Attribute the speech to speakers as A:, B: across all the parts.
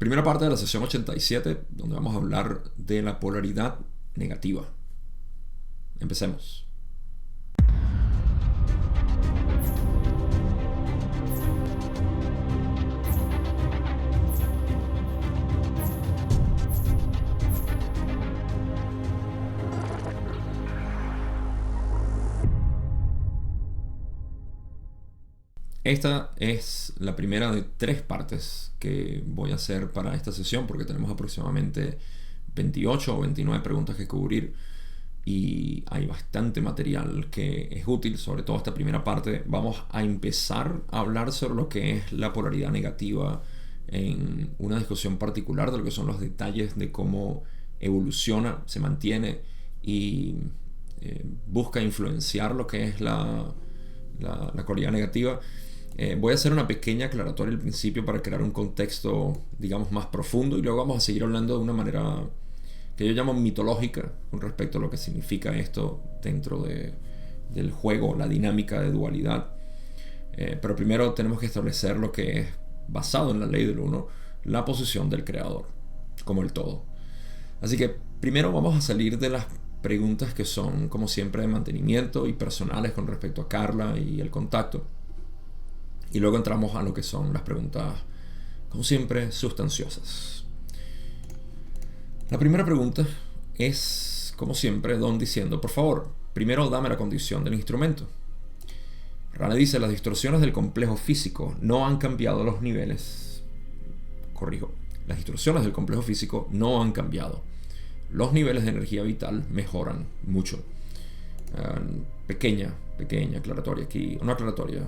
A: Primera parte de la sesión 87, donde vamos a hablar de la polaridad negativa. Empecemos. Esta es la primera de 3 partes que voy a hacer para esta sesión, porque tenemos aproximadamente 28 o 29 preguntas que cubrir y hay bastante material que es útil, sobre todo esta primera parte. Vamos a empezar a hablar sobre lo que es la polaridad negativa en una discusión particular de lo que son los detalles de cómo evoluciona, se mantiene y busca influenciar lo que es la polaridad negativa. Voy a hacer una pequeña aclaratoria al principio para crear un contexto, digamos, más profundo, y luego vamos a seguir hablando de una manera que yo llamo mitológica con respecto a lo que significa esto dentro del juego, la dinámica de dualidad. Pero primero tenemos que establecer lo que es, basado en la ley del uno, la posición del creador como el todo. Así que primero vamos a salir de las preguntas que son, como siempre, de mantenimiento y personales con respecto a Carla y el contacto. Y luego entramos a lo que son las preguntas, como siempre, sustanciosas. La primera pregunta es, como siempre, Don diciendo: por favor, primero dame la condición del instrumento. Rane dice: las distorsiones del complejo físico no han cambiado los niveles. Corrijo, las distorsiones del complejo físico no han cambiado. Los niveles de energía vital mejoran mucho. Pequeña aclaratoria aquí. Una aclaratoria.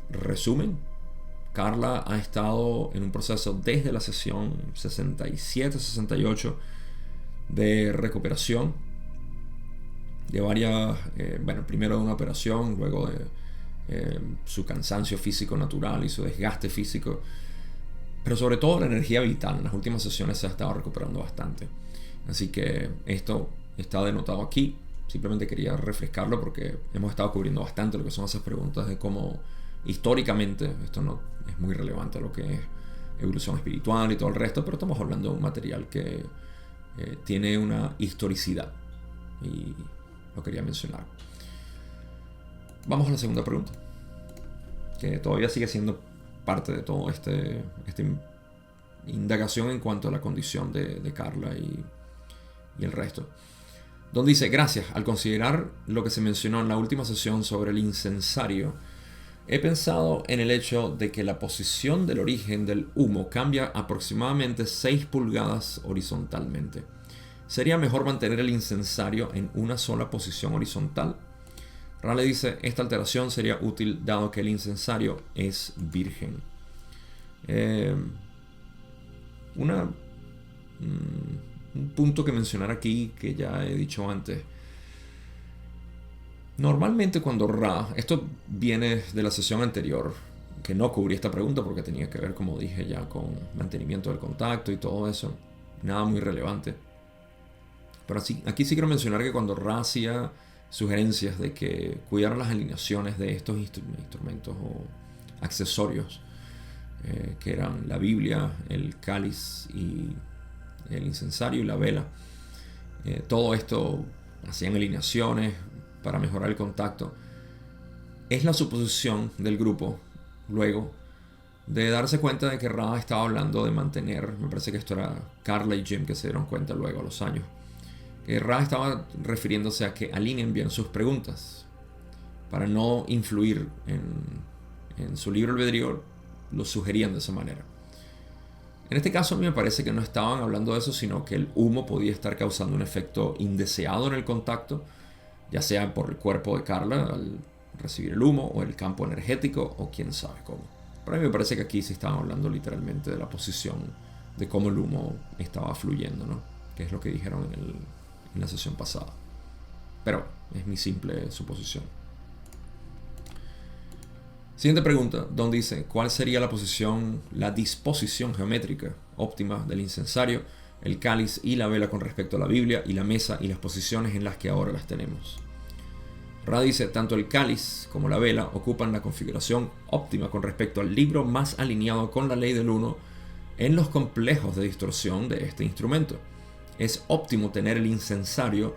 A: Resumen: Carla ha estado en un proceso desde la sesión 67-68 de recuperación de varias, primero de una operación, luego de su cansancio físico natural y su desgaste físico, pero sobre todo la energía vital. En las últimas sesiones se ha estado recuperando bastante, así que esto está denotado aquí. Simplemente quería refrescarlo porque hemos estado cubriendo bastante lo que son esas preguntas de cómo históricamente esto no es muy relevante a lo que es evolución espiritual y todo el resto, pero estamos hablando de un material que tiene una historicidad y lo quería mencionar. Vamos a la segunda pregunta, que todavía sigue siendo parte de todo esta indagación en cuanto a la condición de Carla y el resto. Don dice: gracias. Al considerar lo que se mencionó en la última sesión sobre el incensario, he pensado en el hecho de que la posición del origen del humo cambia aproximadamente 6 pulgadas horizontalmente. ¿Sería mejor mantener el incensario en una sola posición horizontal? Rale dice: esta alteración sería útil dado que el incensario es virgen. Un punto que mencionar aquí, que ya he dicho antes. Normalmente cuando Ra, esto viene de la sesión anterior, que no cubrí esta pregunta porque tenía que ver, como dije ya, con mantenimiento del contacto y todo eso. Nada muy relevante. Pero aquí sí quiero mencionar que cuando Ra hacía sugerencias de que cuidaran las alineaciones de estos instrumentos o accesorios, que eran la Biblia, el cáliz y el incensario y la vela, todo esto hacían alineaciones para mejorar el contacto. Es la suposición del grupo luego de darse cuenta de que Ra estaba hablando de mantener, me parece que esto era Carla y Jim que se dieron cuenta luego a los años, que Ra estaba refiriéndose a que alineen bien sus preguntas para no influir en su libre albedrío. Lo sugerían de esa manera. En este caso a mí me parece que no estaban hablando de eso, sino que el humo podía estar causando un efecto indeseado en el contacto, ya sea por el cuerpo de Carla al recibir el humo, o el campo energético, o quién sabe cómo. Pero a mí me parece que aquí se estaban hablando literalmente de la posición, de cómo el humo estaba fluyendo, ¿no? Que es lo que dijeron en la sesión pasada. Pero es mi simple suposición. Siguiente pregunta, Don dice: ¿cuál sería la disposición geométrica óptima del incensario, el cáliz y la vela con respecto a la Biblia y la mesa y las posiciones en las que ahora las tenemos? Ra dice, tanto el cáliz como la vela ocupan la configuración óptima con respecto al libro más alineado con la ley del uno en los complejos de distorsión de este instrumento. Es óptimo tener el incensario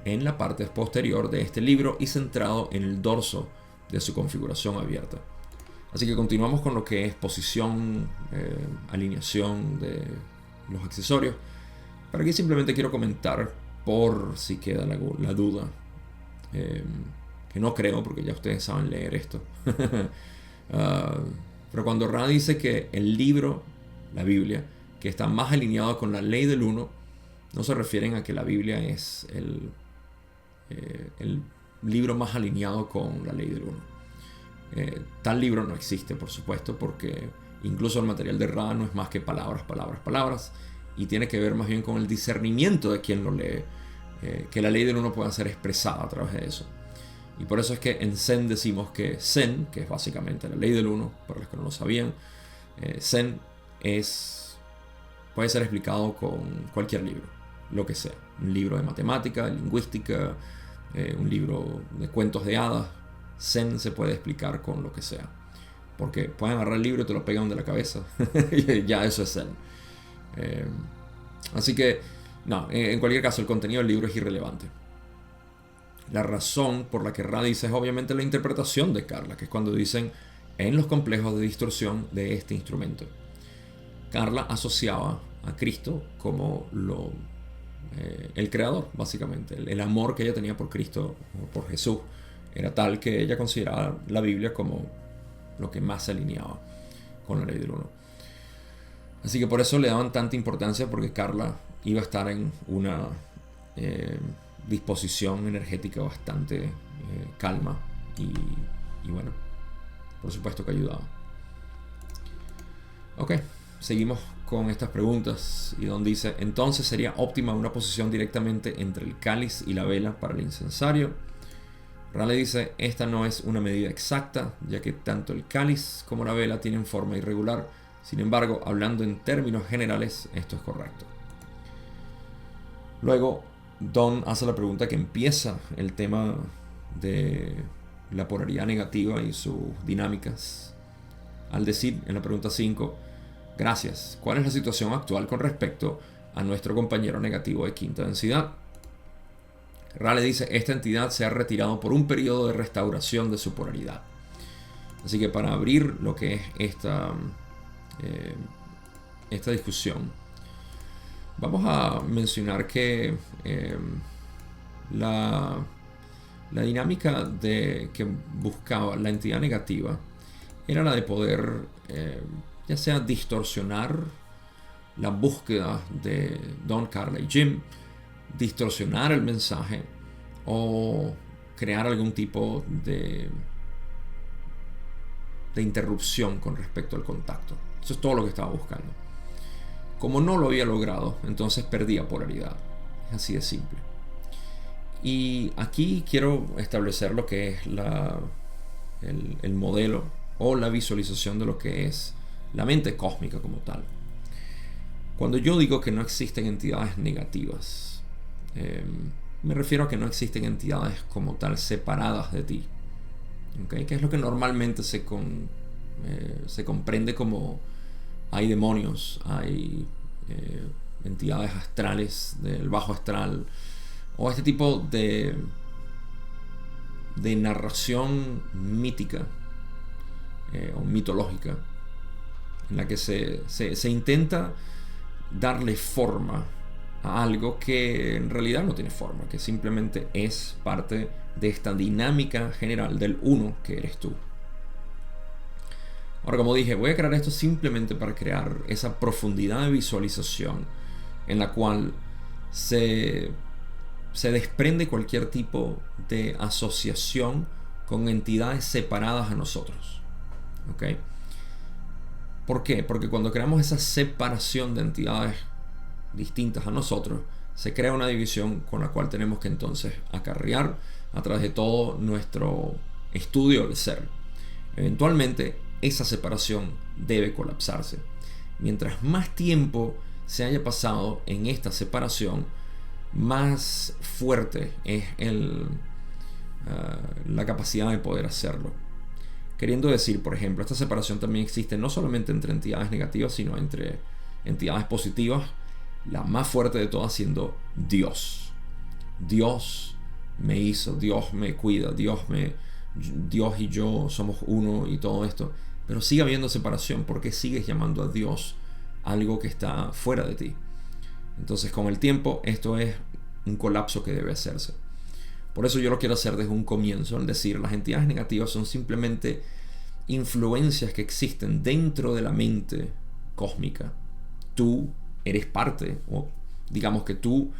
A: en la parte posterior de este libro y centrado en el dorso de su configuración abierta. Así que continuamos con lo que es posición, alineación de los accesorios. Pero aquí simplemente quiero comentar, por si queda la duda, que no creo porque ya ustedes saben leer esto. Pero cuando Ra dice que el libro, la Biblia, que está más alineado con la ley del uno, no se refieren a que la Biblia es el libro más alineado con la ley del uno. Tal libro no existe, por supuesto, porque incluso el material de Ra no es más que palabras, palabras, palabras, y tiene que ver más bien con el discernimiento de quien lo lee, que la ley del uno pueda ser expresada a través de eso. Y por eso es que en Zen decimos que Zen, que es básicamente la ley del uno, para los que no lo sabían, Zen puede ser explicado con cualquier libro, lo que sea. Un libro de matemática, lingüística, un libro de cuentos de hadas. Zen se puede explicar con lo que sea, porque pueden agarrar el libro y te lo pegan de la cabeza. Y ya eso es Zen. Así que no, en cualquier caso el contenido del libro es irrelevante. La razón por la que Ra dice es obviamente la interpretación de Carla, que es cuando dicen en los complejos de distorsión de este instrumento. Carla asociaba a Cristo como el creador, básicamente. El amor que ella tenía por Cristo, por Jesús, era tal que ella consideraba la Biblia como lo que más se alineaba con la ley del uno. Así que por eso le daban tanta importancia, porque Carla iba a estar en una disposición energética bastante calma y bueno, por supuesto que ayudaba. Ok, seguimos con estas preguntas, y donde dice, entonces sería óptima una posición directamente entre el cáliz y la vela para el incensario. Ra le dice, esta no es una medida exacta, ya que tanto el cáliz como la vela tienen forma irregular. Sin embargo, hablando en términos generales, esto es correcto. Luego, Don hace la pregunta que empieza el tema de la polaridad negativa y sus dinámicas, al decir en la pregunta 5, gracias, ¿cuál es la situación actual con respecto a nuestro compañero negativo de quinta densidad? Ra le dice, esta entidad se ha retirado por un periodo de restauración de su polaridad. Así que para abrir lo que es esta discusión, vamos a mencionar que la dinámica que buscaba la entidad negativa era la de poder ya sea distorsionar la búsqueda de Don, Carla y Jim, distorsionar el mensaje o crear algún tipo de interrupción con respecto al contacto. Eso es todo lo que estaba buscando. Como no lo había logrado, entonces perdía polaridad. Es así de simple. Y aquí quiero establecer lo que es el modelo o la visualización de lo que es la mente cósmica como tal. Cuando yo digo que no existen entidades negativas, me refiero a que no existen entidades como tal separadas de ti, ¿okay? Que es lo que normalmente se comprende como hay demonios, hay entidades astrales del bajo astral, o este tipo de narración mítica o mitológica, en la que se intenta darle forma a algo que en realidad no tiene forma, que simplemente es parte de esta dinámica general del uno que eres tú. Ahora, como dije, voy a crear esto simplemente para crear esa profundidad de visualización en la cual se desprende cualquier tipo de asociación con entidades separadas a nosotros. ¿Ok? ¿Por qué? Porque cuando creamos esa separación de entidades distintas a nosotros, se crea una división con la cual tenemos que entonces acarrear a través de todo nuestro estudio del ser. Eventualmente, esa separación debe colapsarse. Mientras más tiempo se haya pasado en esta separación, más fuerte es la capacidad de poder hacerlo. Queriendo decir, por ejemplo, esta separación también existe no solamente entre entidades negativas, sino entre entidades positivas, la más fuerte de todas siendo Dios. Dios me hizo, Dios me cuida, Dios y yo somos uno y todo esto. Pero sigue habiendo separación porque sigues llamando a Dios algo que está fuera de ti. Entonces, con el tiempo, esto es un colapso que debe hacerse. Por eso yo lo quiero hacer desde un comienzo, es decir, las entidades negativas son simplemente influencias que existen dentro de la mente cósmica. Tú eres parte, o digamos que tú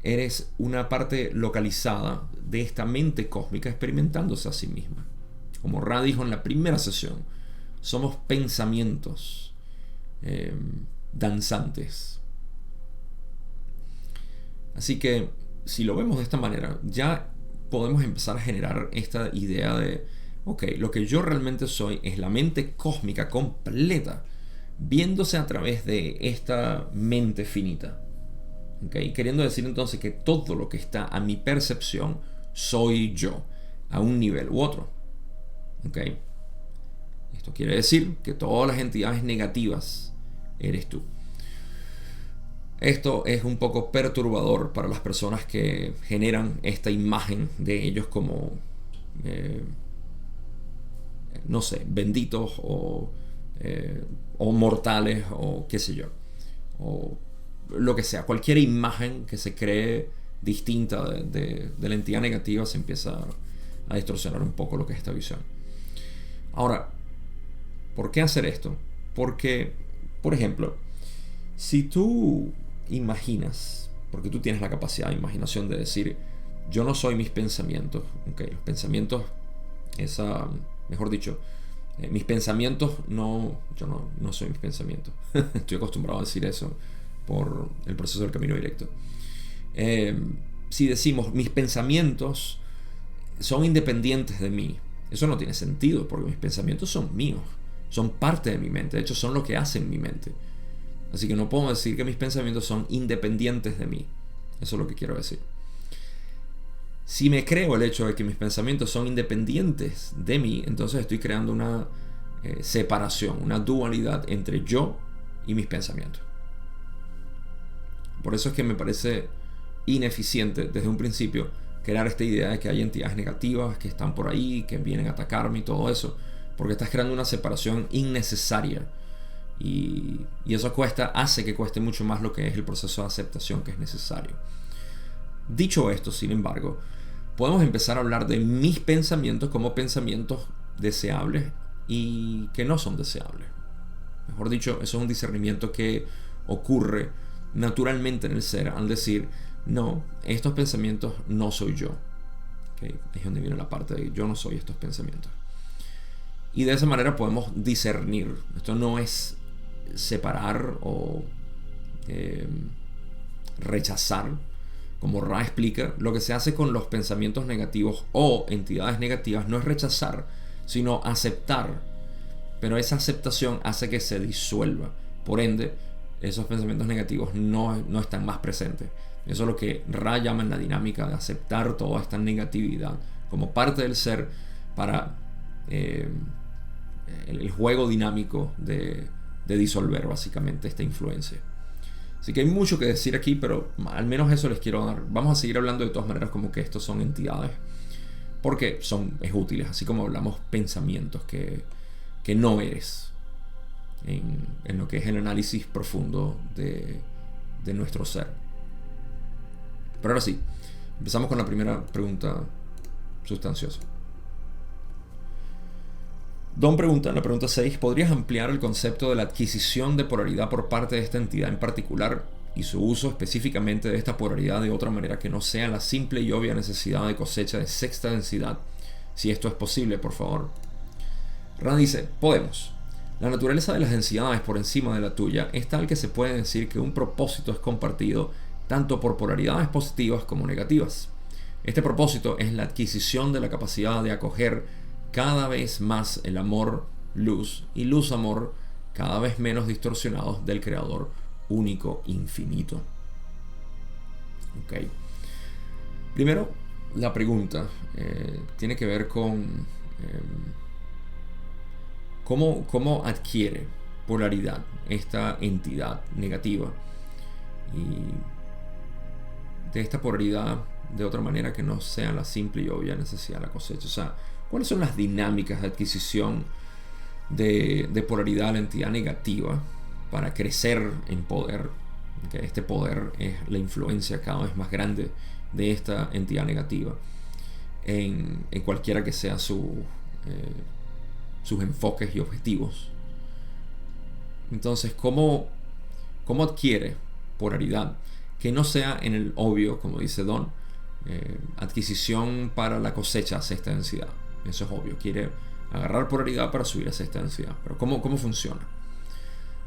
A: eres una parte localizada de esta mente cósmica experimentándose a sí misma. Como Ra dijo en la primera sesión, somos pensamientos danzantes. Así que si lo vemos de esta manera, ya podemos empezar a generar esta idea de, ok, lo que yo realmente soy es la mente cósmica completa, viéndose a través de esta mente finita. Okay, queriendo decir entonces que todo lo que está a mi percepción soy yo, a un nivel u otro. Okay. Esto quiere decir que todas las entidades negativas eres tú. Esto es un poco perturbador para las personas que generan esta imagen de ellos como, no sé, benditos o mortales o qué sé yo. O lo que sea, cualquier imagen que se cree distinta de la entidad negativa se empieza a distorsionar un poco lo que es esta visión. Ahora, ¿por qué hacer esto? Porque, por ejemplo, si tú imaginas, porque tú tienes la capacidad de imaginación de decir, yo no soy mis pensamientos, okay, los pensamientos, mejor dicho, mis pensamientos yo no soy mis pensamientos. Estoy acostumbrado a decir eso por el proceso del camino directo. Si decimos mis pensamientos son independientes de mí, eso no tiene sentido porque mis pensamientos son míos, son parte de mi mente, de hecho son lo que hacen mi mente. Así que no puedo decir que mis pensamientos son independientes de mí. Eso es lo que quiero decir. Si me creo el hecho de que mis pensamientos son independientes de mí, entonces estoy creando una separación, una dualidad entre yo y mis pensamientos. Por eso es que me parece ineficiente desde un principio crear esta idea de que hay entidades negativas que están por ahí, que vienen a atacarme y todo eso, porque estás creando una separación innecesaria. Y eso hace que cueste mucho más lo que es el proceso de aceptación que es necesario. Dicho esto, sin embargo, podemos empezar a hablar de mis pensamientos como pensamientos deseables y que no son deseables. Mejor dicho, eso es un discernimiento que ocurre naturalmente en el ser al decir, no, estos pensamientos no soy yo. ¿Okay? Es donde viene la parte de yo no soy estos pensamientos. Y de esa manera podemos discernir. Esto no es separar o rechazar, como Ra explica. Lo que se hace con los pensamientos negativos o entidades negativas no es rechazar, sino aceptar, pero esa aceptación hace que se disuelva, por ende esos pensamientos negativos no están más presentes. Eso es lo que Ra llama en la dinámica de aceptar toda esta negatividad como parte del ser para el juego dinámico de disolver básicamente esta influencia. Así que hay mucho que decir aquí, pero al menos eso les quiero dar. Vamos a seguir hablando de todas maneras como que estos son entidades, porque es útiles, así como hablamos pensamientos que no eres en lo que es el análisis profundo de nuestro ser. Pero ahora sí, empezamos con la primera pregunta sustanciosa. Don pregunta, en la pregunta 6, ¿podrías ampliar el concepto de la adquisición de polaridad por parte de esta entidad en particular y su uso específicamente de esta polaridad de otra manera que no sea la simple y obvia necesidad de cosecha de sexta densidad? Si esto es posible, por favor. Ra dice, podemos. La naturaleza de las densidades por encima de la tuya es tal que se puede decir que un propósito es compartido tanto por polaridades positivas como negativas. Este propósito es la adquisición de la capacidad de acoger cada vez más el amor, luz y luz-amor cada vez menos distorsionados del Creador único, infinito. Okay. Primero, la pregunta tiene que ver con cómo adquiere polaridad esta entidad negativa, y de esta polaridad de otra manera que no sea la simple y obvia necesidad de la cosecha. O sea, ¿cuáles son las dinámicas de adquisición de polaridad a la entidad negativa para crecer en poder? Que este poder es la influencia cada vez más grande de esta entidad negativa en cualquiera que sea sus enfoques y objetivos. Entonces, ¿cómo adquiere polaridad? Que no sea en el obvio, como dice Don, adquisición para la cosecha a sexta densidad. Eso es obvio, quiere agarrar polaridad para subir a sexta densidad. Pero ¿cómo funciona?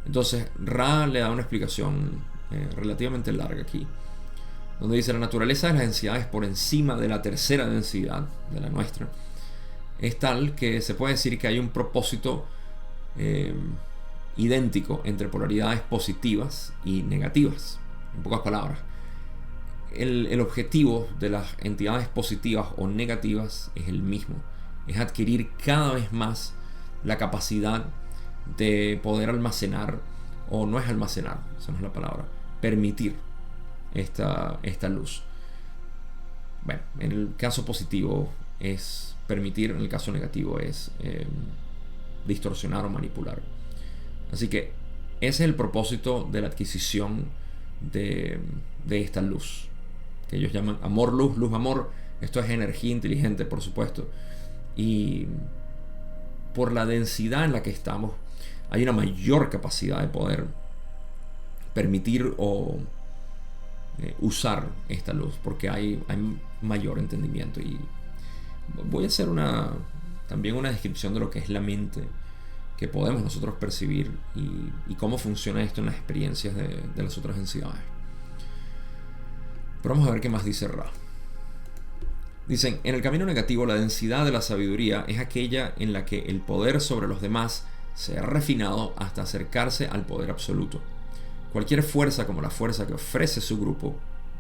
A: Entonces, Ra le da una explicación relativamente larga aquí, donde dice: la naturaleza de las densidades por encima de la tercera densidad, de la nuestra, es tal que se puede decir que hay un propósito idéntico entre polaridades positivas y negativas. En pocas palabras, el objetivo de las entidades positivas o negativas es el mismo: es adquirir cada vez más la capacidad de poder almacenar, o no es almacenar, esa no es la palabra, permitir esta luz. Bueno, en el caso positivo es permitir, en el caso negativo es distorsionar o manipular. Así que ese es el propósito de la adquisición de esta luz, que ellos llaman amor-luz, luz-amor. Esto es energía inteligente, por supuesto, y por la densidad en la que estamos hay una mayor capacidad de poder permitir o usar esta luz, porque hay mayor entendimiento. Y voy a hacer también una descripción de lo que es la mente, que podemos nosotros percibir, y cómo funciona esto en las experiencias de las otras densidades. Pero vamos a ver qué más dice Ra. Dicen: en el camino negativo, la densidad de la sabiduría es aquella en la que el poder sobre los demás se ha refinado hasta acercarse al poder absoluto. Cualquier fuerza, como la fuerza que ofrece su grupo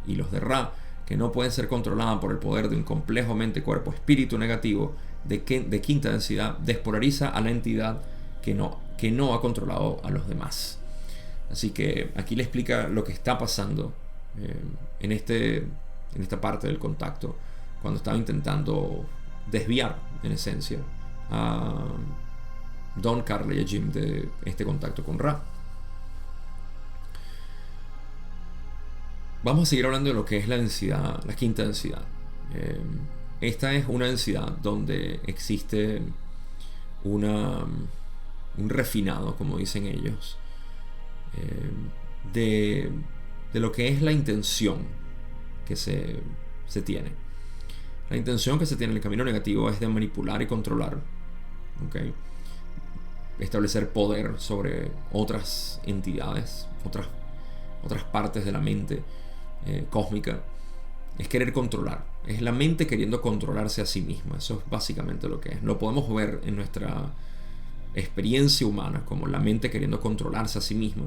A: y los de Ra, que no pueden ser controlada por el poder de un complejo mente-cuerpo-espíritu negativo de quinta densidad, despolariza a la entidad que no ha controlado a los demás. Así que aquí le explica lo que está pasando en esta parte del contacto, cuando estaba intentando desviar, en esencia, a Don, Carla y a Jim de este contacto con Ra. Vamos a seguir hablando de lo que es la densidad, la quinta densidad. Esta es una densidad donde existe un refinado, como dicen ellos, de lo que es la intención que se tiene. La intención que se tiene en el camino negativo es de manipular y controlar, ¿okay? Establecer poder sobre otras entidades, otras partes de la mente cósmica. Es querer controlar, es la mente queriendo controlarse a sí misma. Eso es básicamente lo que es. Lo podemos ver en nuestra experiencia humana como la mente queriendo controlarse a sí misma.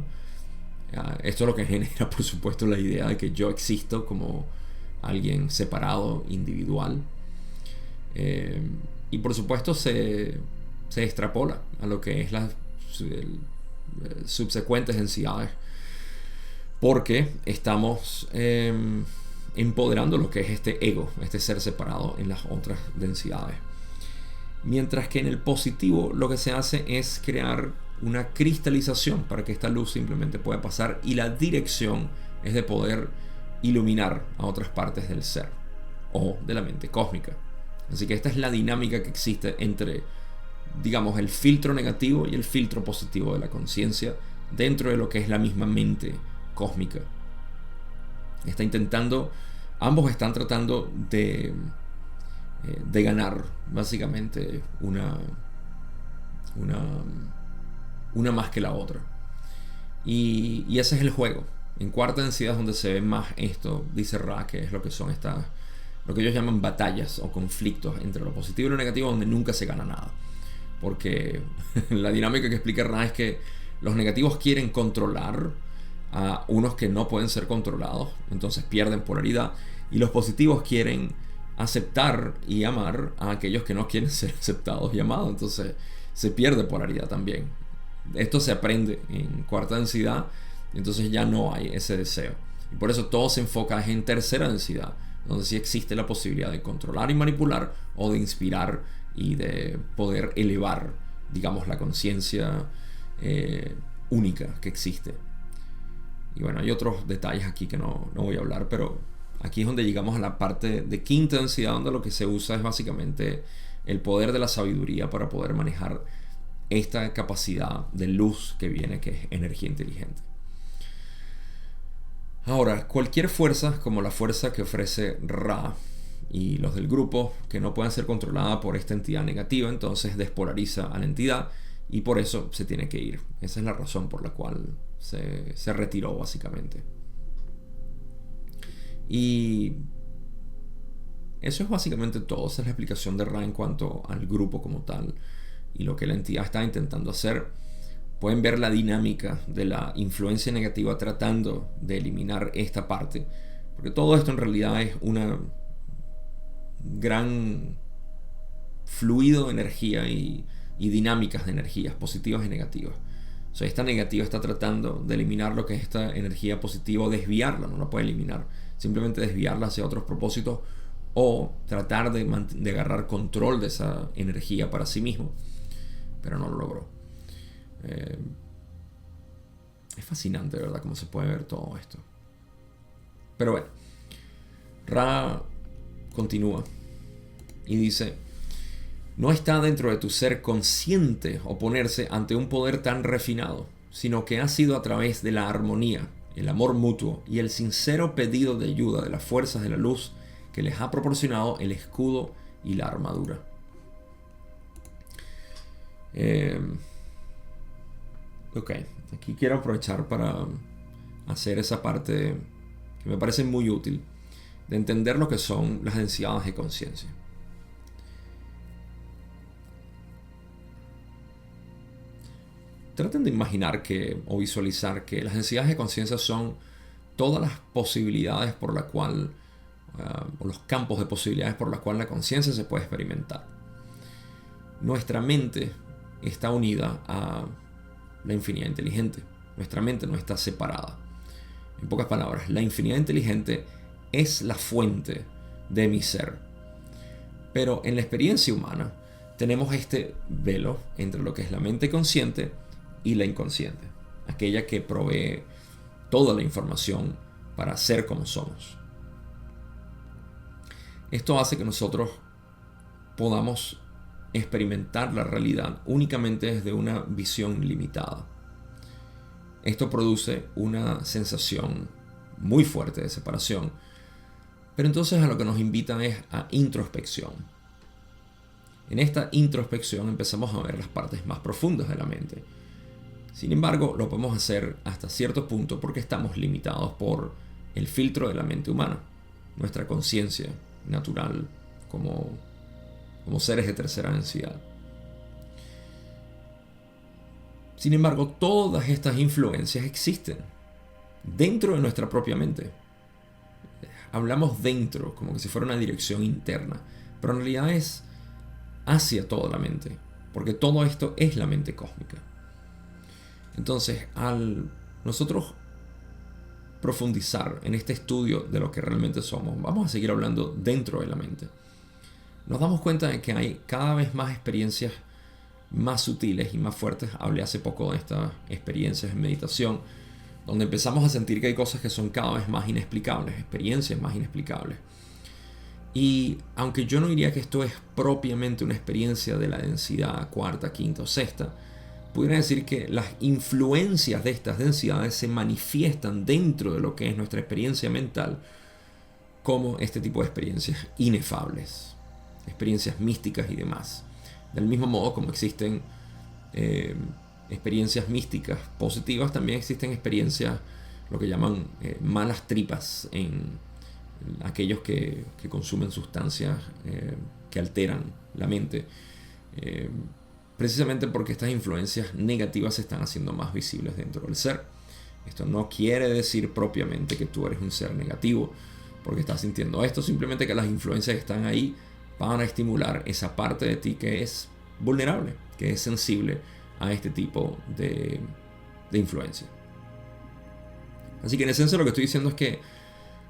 A: Esto es lo que genera, por supuesto, la idea de que yo existo como alguien separado, individual, y por supuesto se extrapola a lo que es las subsecuentes densidades, porque estamos empoderando lo que es este ego, este ser separado en las otras densidades. Mientras que en el positivo lo que se hace es crear una cristalización para que esta luz simplemente pueda pasar, y la dirección es de poder iluminar a otras partes del ser o de la mente cósmica. Así que esta es la dinámica que existe entre, digamos, el filtro negativo y el filtro positivo de la conciencia dentro de lo que es la misma mente cósmica. Ambos están tratando de ganar básicamente una más que la otra, y ese es el juego. En cuarta densidad es donde se ve más esto, dice Ra, que es lo que son lo que ellos llaman batallas o conflictos entre lo positivo y lo negativo, donde nunca se gana nada, porque la dinámica que explica Ra es que los negativos quieren controlar a unos que no pueden ser controlados, entonces pierden polaridad, y los positivos quieren aceptar y amar a aquellos que no quieren ser aceptados y amados. Entonces se pierde polaridad también. Esto se aprende en cuarta densidad, entonces ya no hay ese deseo. Y por eso todo se enfoca en tercera densidad, donde sí existe la posibilidad de controlar y manipular, o de inspirar y de poder elevar, digamos, la conciencia única que existe. Y bueno, hay otros detalles aquí que no voy a hablar, pero aquí es donde llegamos a la parte de quinta densidad, donde lo que se usa es básicamente el poder de la sabiduría para poder manejar esta capacidad de luz que viene, que es energía inteligente. Ahora, cualquier fuerza, como la fuerza que ofrece Ra y los del grupo, que no puedan ser controlada por esta entidad negativa, entonces despolariza a la entidad y por eso se tiene que ir. Esa es la razón por la cual se retiró, básicamente. Y eso es básicamente todo. Esa es la explicación de Ra en cuanto al grupo como tal y lo que la entidad está intentando hacer. Pueden ver la dinámica de la influencia negativa tratando de eliminar esta parte, porque todo esto en realidad es una gran fluido de energía y dinámicas de energías positivas y negativas. O sea, esta negativa está tratando de eliminar lo que es esta energía positiva, o desviarla, no la puede eliminar, simplemente desviarla hacia otros propósitos, o tratar de agarrar control de esa energía para sí mismo, pero no lo logró. Es fascinante, ¿verdad?, cómo se puede ver todo esto. Pero bueno, Ra continúa y dice: no está dentro de tu ser consciente oponerse ante un poder tan refinado, sino que ha sido a través de la armonía, el amor mutuo y el sincero pedido de ayuda de las fuerzas de la luz que les ha proporcionado el escudo y la armadura. Ok, aquí quiero aprovechar para hacer esa parte que me parece muy útil, de entender lo que son las densidades de conciencia. Traten de imaginar o visualizar que las densidades de conciencia son todas las posibilidades por la cual, o los campos de posibilidades por la cual la conciencia se puede experimentar. Nuestra mente está unida a la infinidad inteligente. Nuestra mente no está separada. En pocas palabras, la infinidad inteligente es la fuente de mi ser. Pero en la experiencia humana tenemos este velo entre lo que es la mente consciente y la inconsciente, aquella que provee toda la información para ser como somos. Esto hace que nosotros podamos experimentar la realidad únicamente desde una visión limitada. Esto produce una sensación muy fuerte de separación, pero entonces a lo que nos invitan es a introspección. En esta introspección empezamos a ver las partes más profundas de la mente. Sin embargo, lo podemos hacer hasta cierto punto porque estamos limitados por el filtro de la mente humana, nuestra conciencia natural como seres de tercera densidad. Sin embargo, todas estas influencias existen dentro de nuestra propia mente. Hablamos dentro, como que si fuera una dirección interna, pero en realidad es hacia toda la mente, porque todo esto es la mente cósmica. Entonces, al nosotros profundizar en este estudio de lo que realmente somos, vamos a seguir hablando dentro de la mente. Nos damos cuenta de que hay cada vez más experiencias más sutiles y más fuertes. Hablé hace poco de estas experiencias en meditación, donde empezamos a sentir que hay cosas que son cada vez más inexplicables, experiencias más inexplicables. Y aunque yo no diría que esto es propiamente una experiencia de la densidad cuarta, quinta o sexta, pudiera decir que las influencias de estas densidades se manifiestan dentro de lo que es nuestra experiencia mental como este tipo de experiencias inefables, experiencias místicas y demás. Del mismo modo como existen experiencias místicas positivas, también existen experiencias, lo que llaman malas tripas, en aquellos que consumen sustancias que alteran la mente, precisamente porque estas influencias negativas se están haciendo más visibles dentro del ser. Esto no quiere decir propiamente que tú eres un ser negativo, porque estás sintiendo esto, simplemente que las influencias que están ahí van a estimular esa parte de ti que es vulnerable, que es sensible a este tipo de influencia. Así que en esencia lo que estoy diciendo es que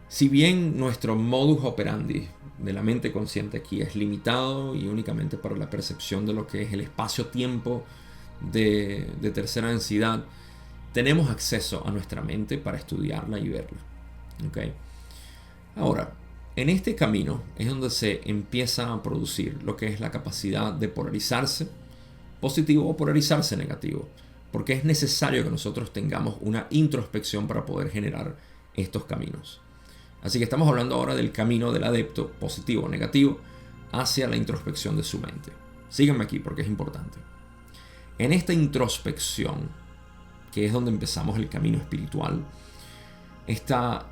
A: si bien nuestro modus operandi de la mente consciente aquí es limitado y únicamente para la percepción de lo que es el espacio-tiempo de tercera densidad, tenemos acceso a nuestra mente para estudiarla y verla. ¿Okay? Ahora, en este camino es donde se empieza a producir lo que es la capacidad de polarizarse positivo o polarizarse negativo, porque es necesario que nosotros tengamos una introspección para poder generar estos caminos. Así que estamos hablando ahora del camino del adepto positivo o negativo hacia la introspección de su mente. Síganme aquí porque es importante. En esta introspección, que es donde empezamos el camino espiritual, está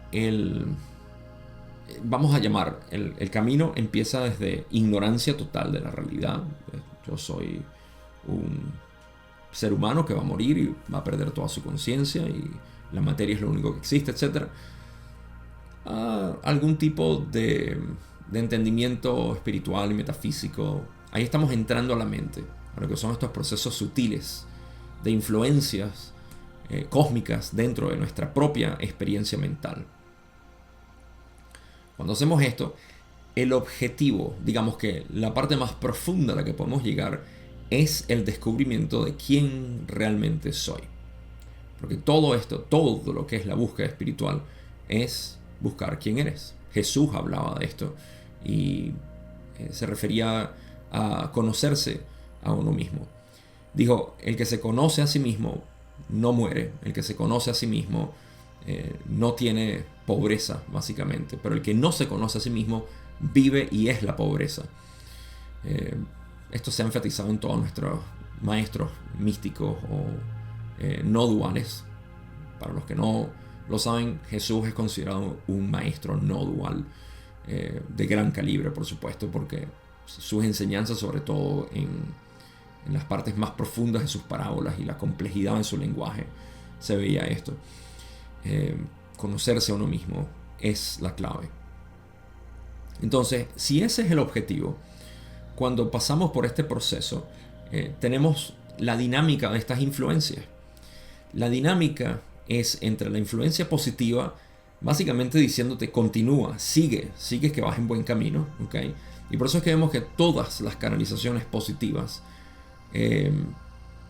A: vamos a llamar, el camino empieza desde ignorancia total de la realidad. Yo soy un ser humano que va a morir y va a perder toda su conciencia y la materia es lo único que existe, etc. Algún tipo de entendimiento espiritual y metafísico. Ahí estamos entrando a la mente, a lo que son estos procesos sutiles de influencias cósmicas dentro de nuestra propia experiencia mental. Cuando hacemos esto, el objetivo, digamos que la parte más profunda a la que podemos llegar, es el descubrimiento de quién realmente soy. Porque todo esto, todo lo que es la búsqueda espiritual, es buscar quién eres. Jesús hablaba de esto y se refería a conocerse a uno mismo. Dijo, el que se conoce a sí mismo no muere, el que se conoce a sí mismo no tiene pobreza, básicamente, pero el que no se conoce a sí mismo vive y es la pobreza. Esto se ha enfatizado en todos nuestros maestros místicos o no duales. Para los que no lo saben, Jesús es considerado un maestro no dual, de gran calibre, por supuesto, porque sus enseñanzas, sobre todo en las partes más profundas de sus parábolas y la complejidad en su lenguaje, se veía esto. Conocerse a uno mismo es la clave. Entonces, si ese es el objetivo, cuando pasamos por este proceso, tenemos la dinámica de estas influencias. La dinámica es entre la influencia positiva, básicamente diciéndote continúa, sigue que vas en buen camino, ¿okay? Y por eso es que vemos que todas las canalizaciones positivas,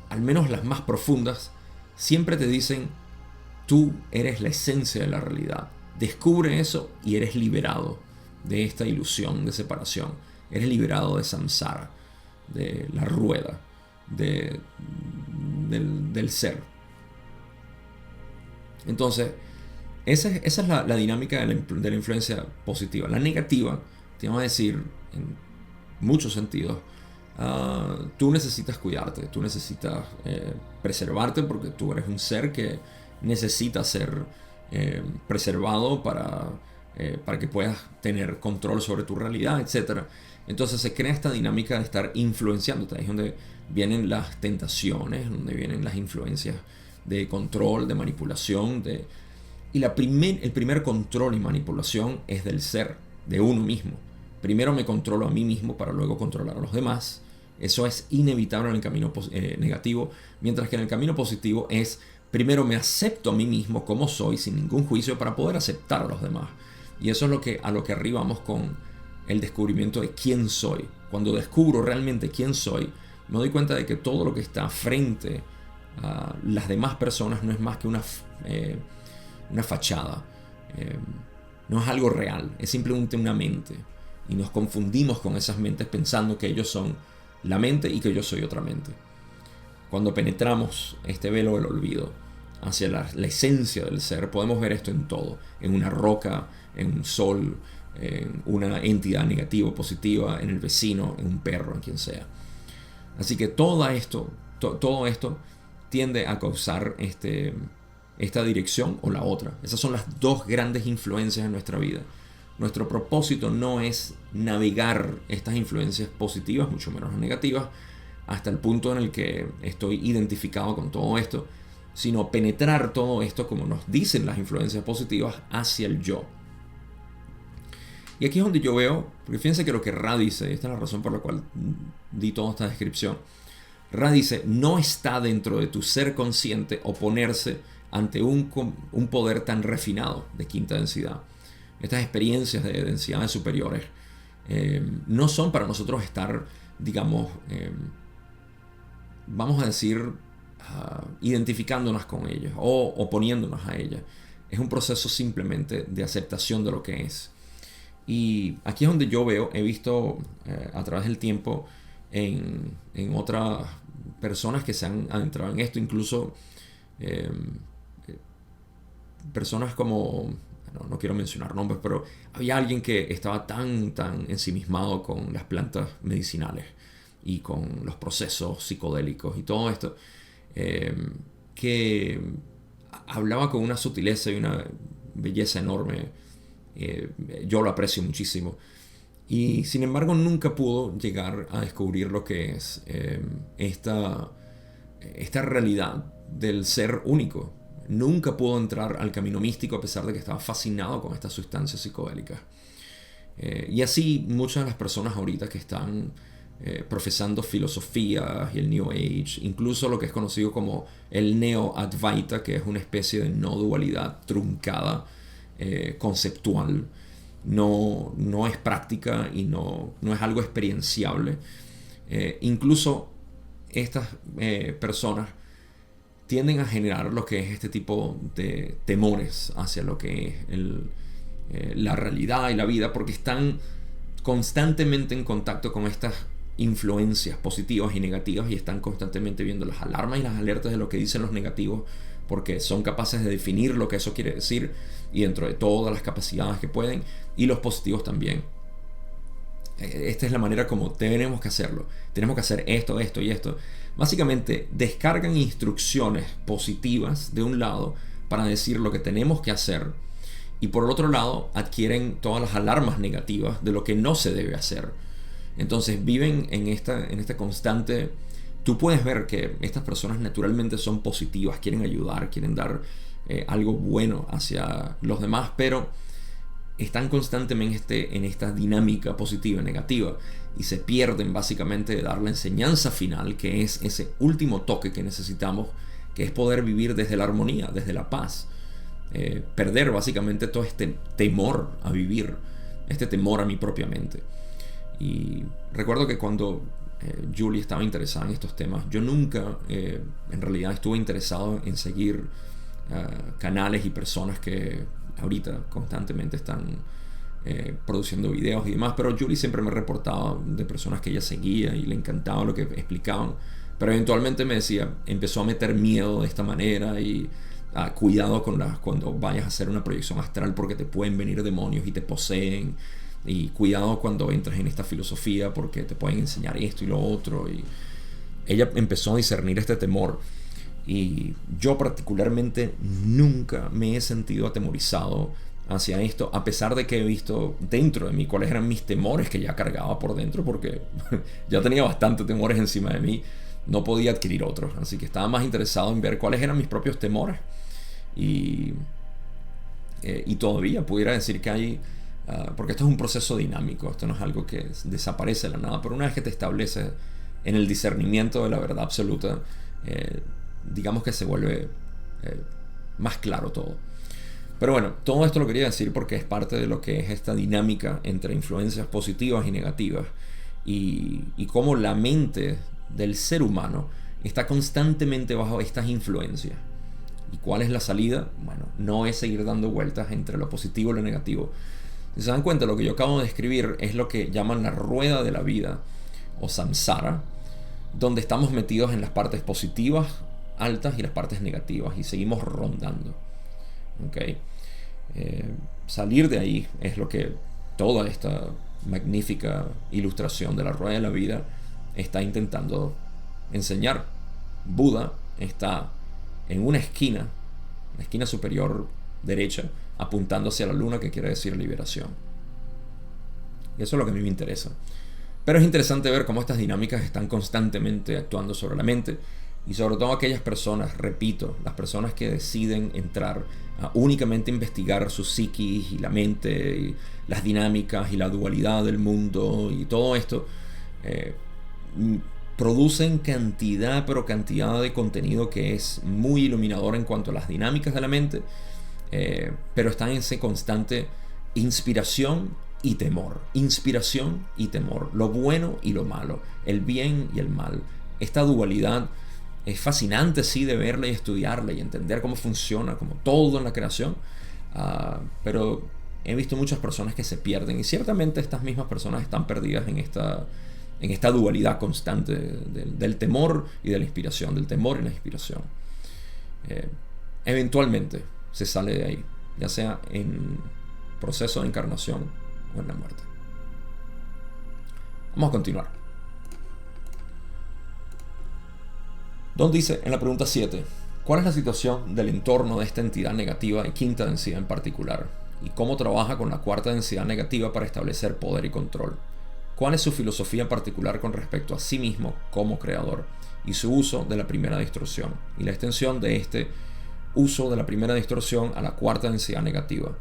A: al menos las más profundas, siempre te dicen: tú eres la esencia de la realidad. Descubre eso y eres liberado de esta ilusión de separación. Eres liberado de samsara, de la rueda, del ser. Entonces, esa es la dinámica de la influencia positiva. La negativa, te vamos a decir, en muchos sentidos, tú necesitas cuidarte, tú necesitas preservarte, porque tú eres un ser que necesita ser preservado para que puedas tener control sobre tu realidad, etc. Entonces se crea esta dinámica de estar influenciándote. Ahí es donde vienen las tentaciones, donde vienen las influencias de control, de manipulación. Y el primer control y manipulación es del ser, de uno mismo. Primero me controlo a mí mismo para luego controlar a los demás. Eso es inevitable en el camino negativo, mientras que en el camino positivo es: primero me acepto a mí mismo como soy, sin ningún juicio, para poder aceptar a los demás. Y eso es a lo que arribamos con el descubrimiento de quién soy. Cuando descubro realmente quién soy, me doy cuenta de que todo lo que está frente a las demás personas no es más que una fachada. No es algo real, es simplemente una mente. Y nos confundimos con esas mentes pensando que ellos son la mente y que yo soy otra mente. Cuando penetramos este velo del olvido hacia la esencia del ser, podemos ver esto en todo: en una roca, en un sol, en una entidad negativa o positiva, en el vecino, en un perro, en quien sea. Así que todo esto tiende a causar esta dirección o la otra. Esas son las dos grandes influencias en nuestra vida. Nuestro propósito no es navegar estas influencias positivas, mucho menos las negativas, hasta el punto en el que estoy identificado con todo esto, sino penetrar todo esto, como nos dicen las influencias positivas, hacia el yo. Y aquí es donde yo veo, porque fíjense que lo que Ra dice, esta es la razón por la cual di toda esta descripción. Ra dice, no está dentro de tu ser consciente oponerse ante un poder tan refinado de quinta densidad. Estas experiencias de densidades superiores no son para nosotros estar, digamos, vamos a decir, identificándonos con ellas o oponiéndonos a ellas. Es un proceso simplemente de aceptación de lo que es. Y aquí es donde yo veo, he visto a través del tiempo en otras personas que se han adentrado en esto, incluso personas como, no quiero mencionar nombres, pero había alguien que estaba tan ensimismado con las plantas medicinales y con los procesos psicodélicos y todo esto, que hablaba con una sutileza y una belleza enorme. Yo lo aprecio muchísimo. Y sin embargo nunca pudo llegar a descubrir lo que es esta realidad del ser único. Nunca pudo entrar al camino místico a pesar de que estaba fascinado con estas sustancias psicodélicas. Y así muchas de las personas ahorita que están profesando filosofía y el New Age, incluso lo que es conocido como el Neo-Advaita, que es una especie de no dualidad truncada, conceptual, no es práctica y no es algo experienciable. Incluso estas personas tienden a generar lo que es este tipo de temores hacia lo que es la realidad y la vida, porque están constantemente en contacto con estas influencias positivas y negativas y están constantemente viendo las alarmas y las alertas de lo que dicen los negativos, porque son capaces de definir lo que eso quiere decir y dentro de todas las capacidades que pueden, y los positivos también. Esta es la manera como tenemos que hacerlo. Tenemos que hacer esto, esto y esto. Básicamente descargan instrucciones positivas de un lado para decir lo que tenemos que hacer, y por el otro lado adquieren todas las alarmas negativas de lo que no se debe hacer. Entonces viven en esta constante. Tú puedes ver que estas personas naturalmente son positivas, quieren ayudar, quieren dar algo bueno hacia los demás, pero están constantemente en esta dinámica positiva y negativa y se pierden básicamente de dar la enseñanza final, que es ese último toque que necesitamos, que es poder vivir desde la armonía, desde la paz. Perder básicamente todo este temor a vivir, este temor a mi propia mente. Y recuerdo que cuando Julie estaba interesada en estos temas, yo nunca en realidad estuve interesado en seguir canales y personas que ahorita constantemente están produciendo videos y demás, pero Julie siempre me reportaba de personas que ella seguía y le encantaba lo que explicaban, pero eventualmente me decía, empezó a meter miedo de esta manera y cuidado cuando vayas a hacer una proyección astral porque te pueden venir demonios y te poseen, y cuidado cuando entras en esta filosofía porque te pueden enseñar esto y lo otro. Y ella empezó a discernir este temor, y yo particularmente nunca me he sentido atemorizado hacia esto, a pesar de que he visto dentro de mí cuáles eran mis temores que ya cargaba por dentro, porque ya tenía bastantes temores encima de mí, no podía adquirir otros, así que estaba más interesado en ver cuáles eran mis propios temores. Y todavía pudiera decir que hay, porque esto es un proceso dinámico, esto no es algo que desaparece de la nada, pero una vez que te estableces en el discernimiento de la verdad absoluta, digamos que se vuelve más claro todo. Pero bueno, todo esto lo quería decir porque es parte de lo que es esta dinámica entre influencias positivas y negativas, y cómo la mente del ser humano está constantemente bajo estas influencias. ¿Y cuál es la salida? Bueno, no es seguir dando vueltas entre lo positivo y lo negativo. Si se dan cuenta, lo que yo acabo de describir es lo que llaman la rueda de la vida o samsara, donde estamos metidos en las partes positivas altas y las partes negativas y seguimos rondando. ¿Okay? Salir de ahí es lo que toda esta magnífica ilustración de la rueda de la vida está intentando enseñar. Buda está en una esquina, la esquina superior derecha, apuntando hacia la luna, que quiere decir liberación. Y eso es lo que a mí me interesa. Pero es interesante ver cómo estas dinámicas están constantemente actuando sobre la mente, Y sobre todo aquellas personas, repito, las personas que deciden entrar a únicamente investigar su psiquis y la mente, y las dinámicas y la dualidad del mundo y todo esto, eh, producen cantidad, pero cantidad de contenido que es muy iluminador en cuanto a las dinámicas de la mente, pero están en ese constante inspiración y temor, inspiración y temor, lo bueno y lo malo, el bien y el mal. Esta dualidad es fascinante, sí, de verla y estudiarla y entender cómo funciona, como todo en la creación, pero he visto muchas personas que se pierden, y ciertamente estas mismas personas están perdidas en esta dualidad constante del temor y de la inspiración, del temor y la inspiración. Eventualmente se sale de ahí, ya sea en proceso de encarnación o en la muerte. Vamos a continuar. Don dice en la pregunta 7, ¿cuál es la situación del entorno de esta entidad negativa de quinta densidad en particular? ¿Y cómo trabaja con la cuarta densidad negativa para establecer poder y control? ¿Cuál es su filosofía particular con respecto a sí mismo como creador y su uso de la primera distorsión y la extensión de este uso de la primera distorsión a la cuarta densidad negativa?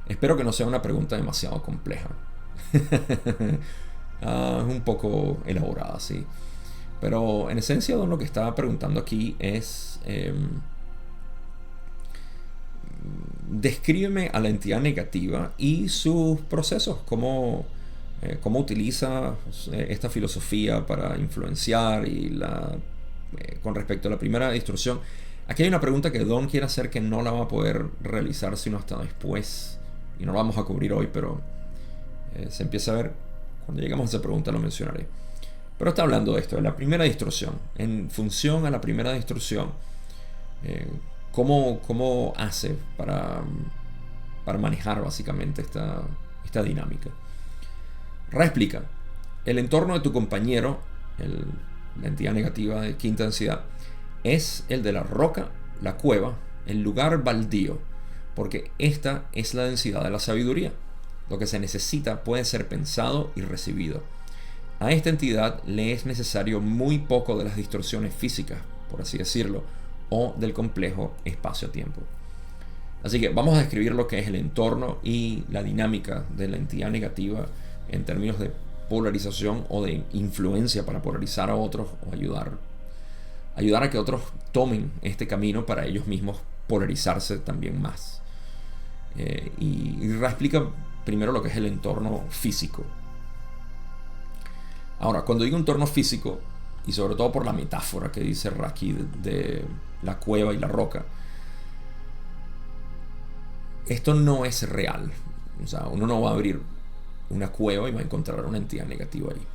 A: Espero que no sea una pregunta demasiado compleja. Es un poco elaborada, sí. Pero en esencia, Don, lo que estaba preguntando aquí es... descríbeme a la entidad negativa y sus procesos, cómo utiliza esta filosofía para influenciar y con respecto a la primera distorsión. Aquí hay una pregunta que Don quiere hacer que no la va a poder realizar sino hasta después, y no la vamos a cubrir hoy, pero se empieza a ver, cuando lleguemos a esa pregunta lo mencionaré. Pero está hablando de esto, de la primera distorsión. En función a la primera distorsión, ¿cómo hace para manejar básicamente esta dinámica? Ra explica, el entorno de tu compañero, la entidad negativa de quinta densidad, es el de la roca, la cueva, el lugar baldío, porque esta es la densidad de la sabiduría. Lo que se necesita puede ser pensado y recibido. A esta entidad le es necesario muy poco de las distorsiones físicas, por así decirlo, o del complejo espacio-tiempo. Así que vamos a describir lo que es el entorno y la dinámica de la entidad negativa en términos de polarización o de influencia para polarizar a otros o ayudar a que otros tomen este camino para ellos mismos polarizarse también más. Y Ra explica primero lo que es el entorno físico. Ahora, cuando digo entorno físico, y sobre todo por la metáfora que dice Ra aquí de la cueva y la roca, esto no es real. O sea, uno no va a abrir una cueva y va a encontrar una entidad negativa ahí.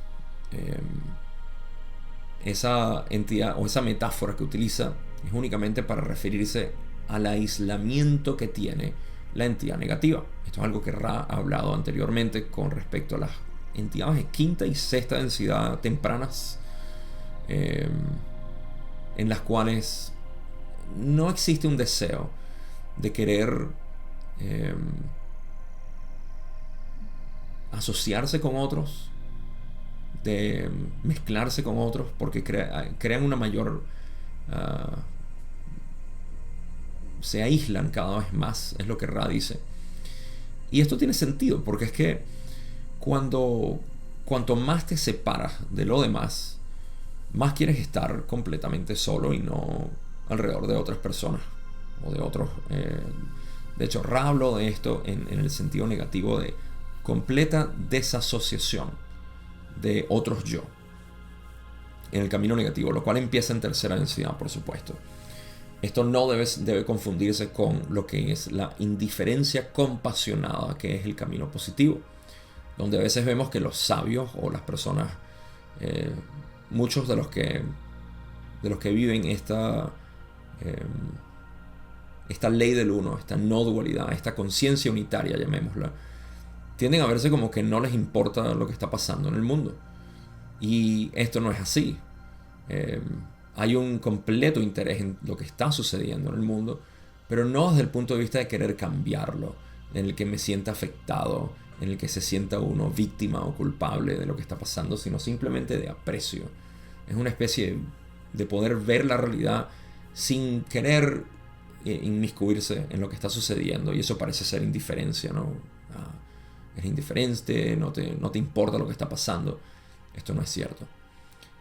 A: Esa entidad o esa metáfora que utiliza es únicamente para referirse al aislamiento que tiene la entidad negativa. Esto es algo que Ra ha hablado anteriormente con respecto a las entidades de quinta y sexta densidad tempranas, en las cuales no existe un deseo de querer asociarse con otros, de mezclarse con otros, porque crean una mayor... se aíslan cada vez más, es lo que Ra dice. Y esto tiene sentido, porque es que cuanto más te separas de lo demás, más quieres estar completamente solo y no alrededor de otras personas o de otros. De hecho, Ra habló de esto en el sentido negativo de completa desasociación de otros yo en el camino negativo, lo cual empieza en tercera densidad, por supuesto. Esto no debe confundirse con lo que es la indiferencia compasionada, que es el camino positivo, donde a veces vemos que los sabios o las personas, muchos de los que viven esta ley del uno, esta no dualidad, esta conciencia unitaria, llamémosla, tienden a verse como que no les importa lo que está pasando en el mundo. Y esto no es así. Hay un completo interés en lo que está sucediendo en el mundo, pero no desde el punto de vista de querer cambiarlo, en el que me sienta afectado, en el que se sienta uno víctima o culpable de lo que está pasando, sino simplemente de aprecio. Es una especie de poder ver la realidad sin querer inmiscuirse en lo que está sucediendo. Y eso parece ser indiferencia, ¿no? Es indiferente, no te importa lo que está pasando. Esto no es cierto.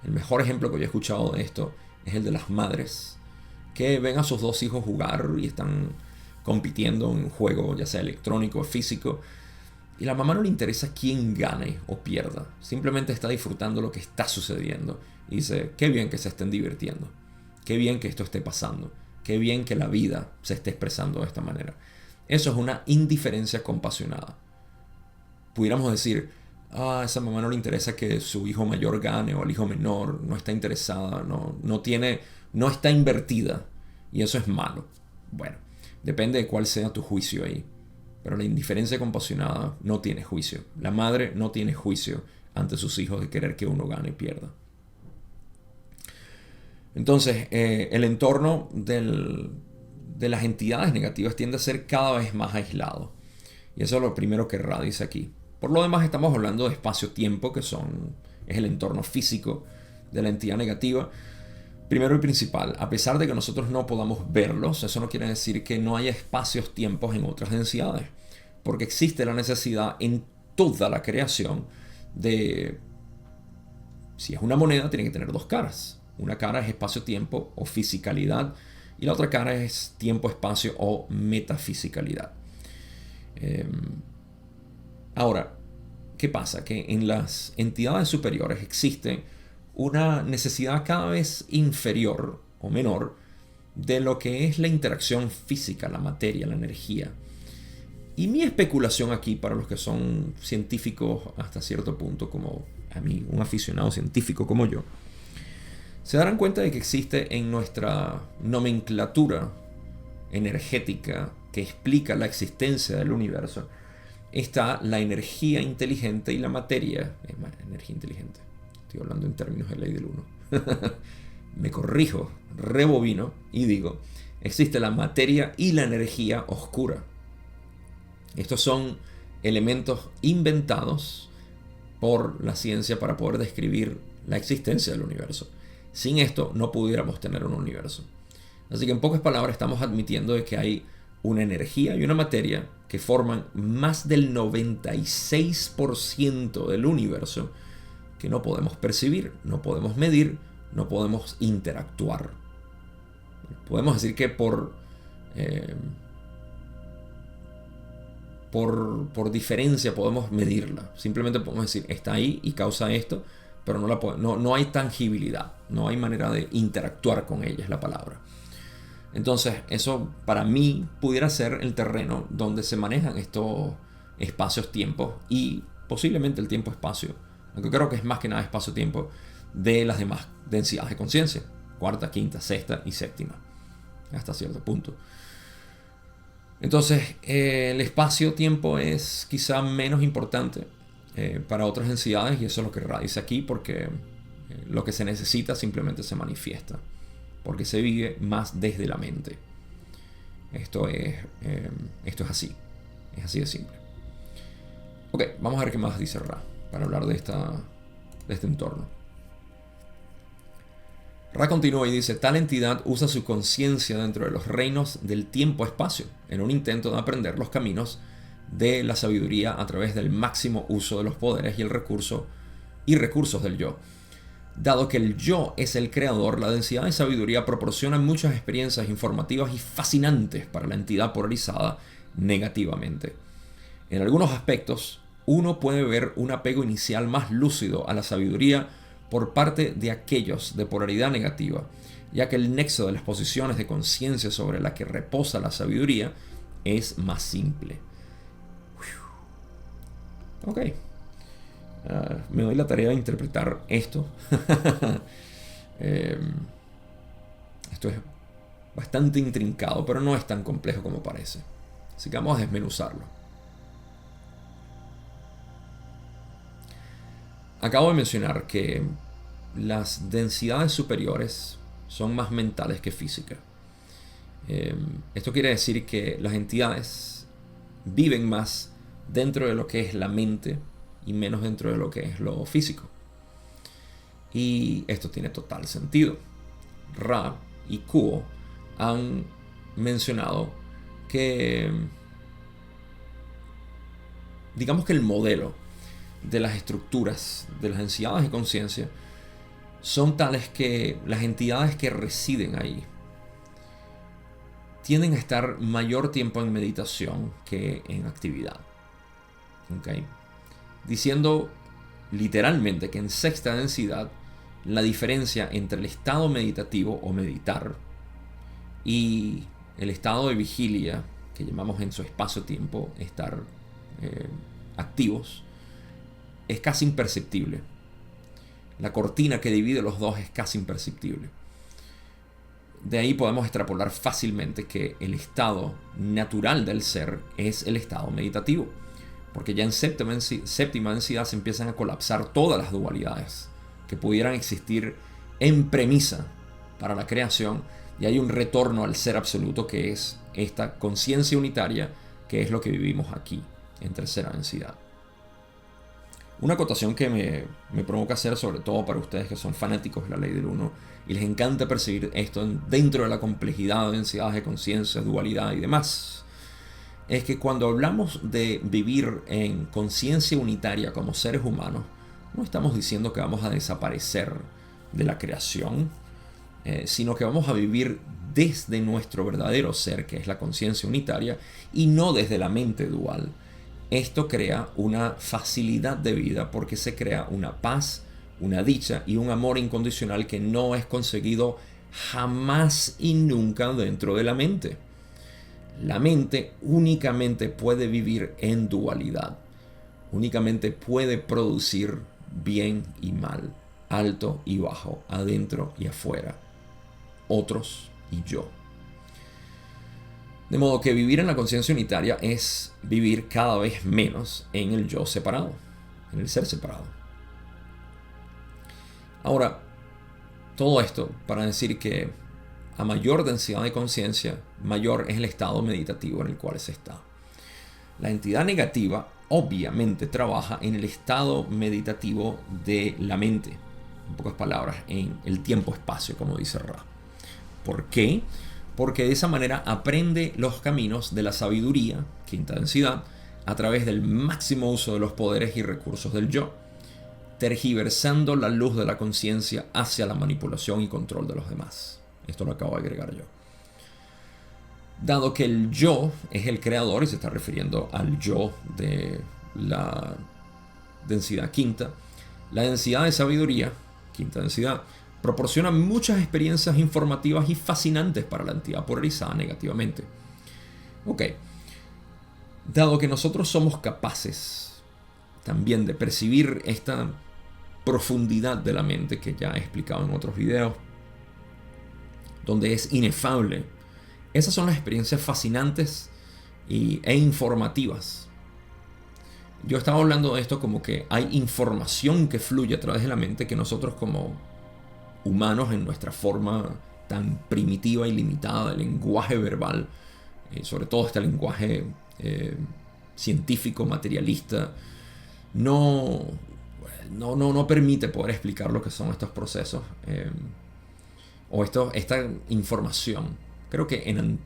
A: El mejor ejemplo que yo he escuchado de esto es el de las madres que ven a sus dos hijos jugar y están compitiendo en un juego, ya sea electrónico o físico, y a la mamá no le interesa quién gane o pierda, simplemente está disfrutando lo que está sucediendo y dice, qué bien que se estén divirtiendo, qué bien que esto esté pasando, qué bien que la vida se esté expresando de esta manera. Eso es una indiferencia compasionada. Pudiéramos decir, a esa mamá no le interesa que su hijo mayor gane, o el hijo menor no está interesada, no está invertida, y eso es malo. Bueno, depende de cuál sea tu juicio ahí, pero la indiferencia compasionada no tiene juicio. La madre no tiene juicio ante sus hijos de querer que uno gane y pierda. Entonces, el entorno de las entidades negativas tiende a ser cada vez más aislado, y eso es lo primero que Ra dice aquí. Por lo demás, estamos hablando de espacio-tiempo, es el entorno físico de la entidad negativa. Primero y principal, a pesar de que nosotros no podamos verlos, eso no quiere decir que no haya espacios-tiempos en otras densidades, porque existe la necesidad en toda la creación de, si es una moneda, tiene que tener dos caras. Una cara es espacio-tiempo o fisicalidad, y la otra cara es tiempo-espacio o metafisicalidad. Ahora, ¿qué pasa? Que en las entidades superiores existe una necesidad cada vez inferior o menor de lo que es la interacción física, la materia, la energía. Y mi especulación aquí, para los que son científicos hasta cierto punto, como a mí, un aficionado científico como yo, se darán cuenta de que existe en nuestra nomenclatura energética que explica la existencia del universo, está la energía inteligente y la materia. Energía inteligente. Estoy hablando en términos de ley del 1. Me corrijo, rebobino y digo, existe la materia y la energía oscura. Estos son elementos inventados por la ciencia para poder describir la existencia del universo. Sin esto no pudiéramos tener un universo. Así que en pocas palabras estamos admitiendo de que hay una energía y una materia que forman más del 96% del universo que no podemos percibir, no podemos medir, no podemos interactuar. Podemos decir que por diferencia podemos medirla. Simplemente podemos decir, está ahí y causa esto, pero no hay tangibilidad, no hay manera de interactuar con ella, es la palabra. Entonces, eso para mí pudiera ser el terreno donde se manejan estos espacios-tiempos y posiblemente el tiempo-espacio, aunque creo que es más que nada espacio-tiempo de las demás densidades de conciencia, cuarta, quinta, sexta y séptima, hasta cierto punto. Entonces, el espacio-tiempo es quizá menos importante para otras densidades, y eso es lo que Ra dice aquí, porque lo que se necesita simplemente se manifiesta, porque se vive más desde la mente. Esto es así. Es así de simple. Ok, vamos a ver qué más dice Ra para hablar de este entorno. Ra continúa y dice, tal entidad usa su conciencia dentro de los reinos del tiempo-espacio en un intento de aprender los caminos de la sabiduría a través del máximo uso de los poderes y recursos del yo. Dado que el yo es el creador, la densidad de sabiduría proporciona muchas experiencias informativas y fascinantes para la entidad polarizada negativamente. En algunos aspectos, uno puede ver un apego inicial más lúcido a la sabiduría por parte de aquellos de polaridad negativa, ya que el nexo de las posiciones de conciencia sobre la que reposa la sabiduría es más simple. Ok. Me doy la tarea de interpretar esto. Esto es bastante intrincado, pero no es tan complejo como parece. Así que vamos a desmenuzarlo. Acabo de mencionar que las densidades superiores son más mentales que físicas. Esto quiere decir que las entidades viven más dentro de lo que es la mente y menos dentro de lo que es lo físico. Y esto tiene total sentido. Ra y Kuo han mencionado que, digamos que el modelo de las estructuras de las densidades de conciencia son tales que las entidades que residen ahí tienden a estar mayor tiempo en meditación que en actividad. ¿Okay? Diciendo literalmente que en sexta densidad la diferencia entre el estado meditativo o meditar y el estado de vigilia, que llamamos en su espacio-tiempo estar activos, es casi imperceptible. La cortina que divide los dos es casi imperceptible. De ahí podemos extrapolar fácilmente que el estado natural del ser es el estado meditativo, porque ya en séptima densidad se empiezan a colapsar todas las dualidades que pudieran existir en premisa para la creación, y hay un retorno al ser absoluto, que es esta conciencia unitaria, que es lo que vivimos aquí en tercera densidad. Una acotación que me provoca hacer, sobre todo para ustedes que son fanáticos de la ley del uno y les encanta percibir esto dentro de la complejidad de densidades de conciencia, dualidad y demás, es que cuando hablamos de vivir en conciencia unitaria como seres humanos, no estamos diciendo que vamos a desaparecer de la creación, sino que vamos a vivir desde nuestro verdadero ser, que es la conciencia unitaria, y no desde la mente dual. Esto crea una facilidad de vida porque se crea una paz, una dicha y un amor incondicional que no es conseguido jamás y nunca dentro de la mente. La mente únicamente puede vivir en dualidad, únicamente puede producir bien y mal, alto y bajo, adentro y afuera, otros y yo. De modo que vivir en la conciencia unitaria es vivir cada vez menos en el yo separado, en el ser separado. Ahora, todo esto para decir que a mayor densidad de conciencia, mayor es el estado meditativo en el cual se está. La entidad negativa obviamente trabaja en el estado meditativo de la mente, en pocas palabras, en el tiempo-espacio, como dice Ra. ¿Por qué? Porque de esa manera aprende los caminos de la sabiduría, quinta densidad, a través del máximo uso de los poderes y recursos del yo, tergiversando la luz de la conciencia hacia la manipulación y control de los demás. Esto lo acabo de agregar yo. Dado que el yo es el creador, y se está refiriendo al yo de la densidad quinta, la densidad de sabiduría, quinta densidad, proporciona muchas experiencias informativas y fascinantes para la entidad polarizada negativamente. Ok. Dado que nosotros somos capaces también de percibir esta profundidad de la mente que ya he explicado en otros videos, donde es inefable, esas son las experiencias fascinantes e informativas. Yo estaba hablando de esto como que hay información que fluye a través de la mente que nosotros como humanos en nuestra forma tan primitiva y limitada de lenguaje verbal, sobre todo este lenguaje científico, materialista, no permite poder explicar lo que son estos procesos o esta información. Creo que en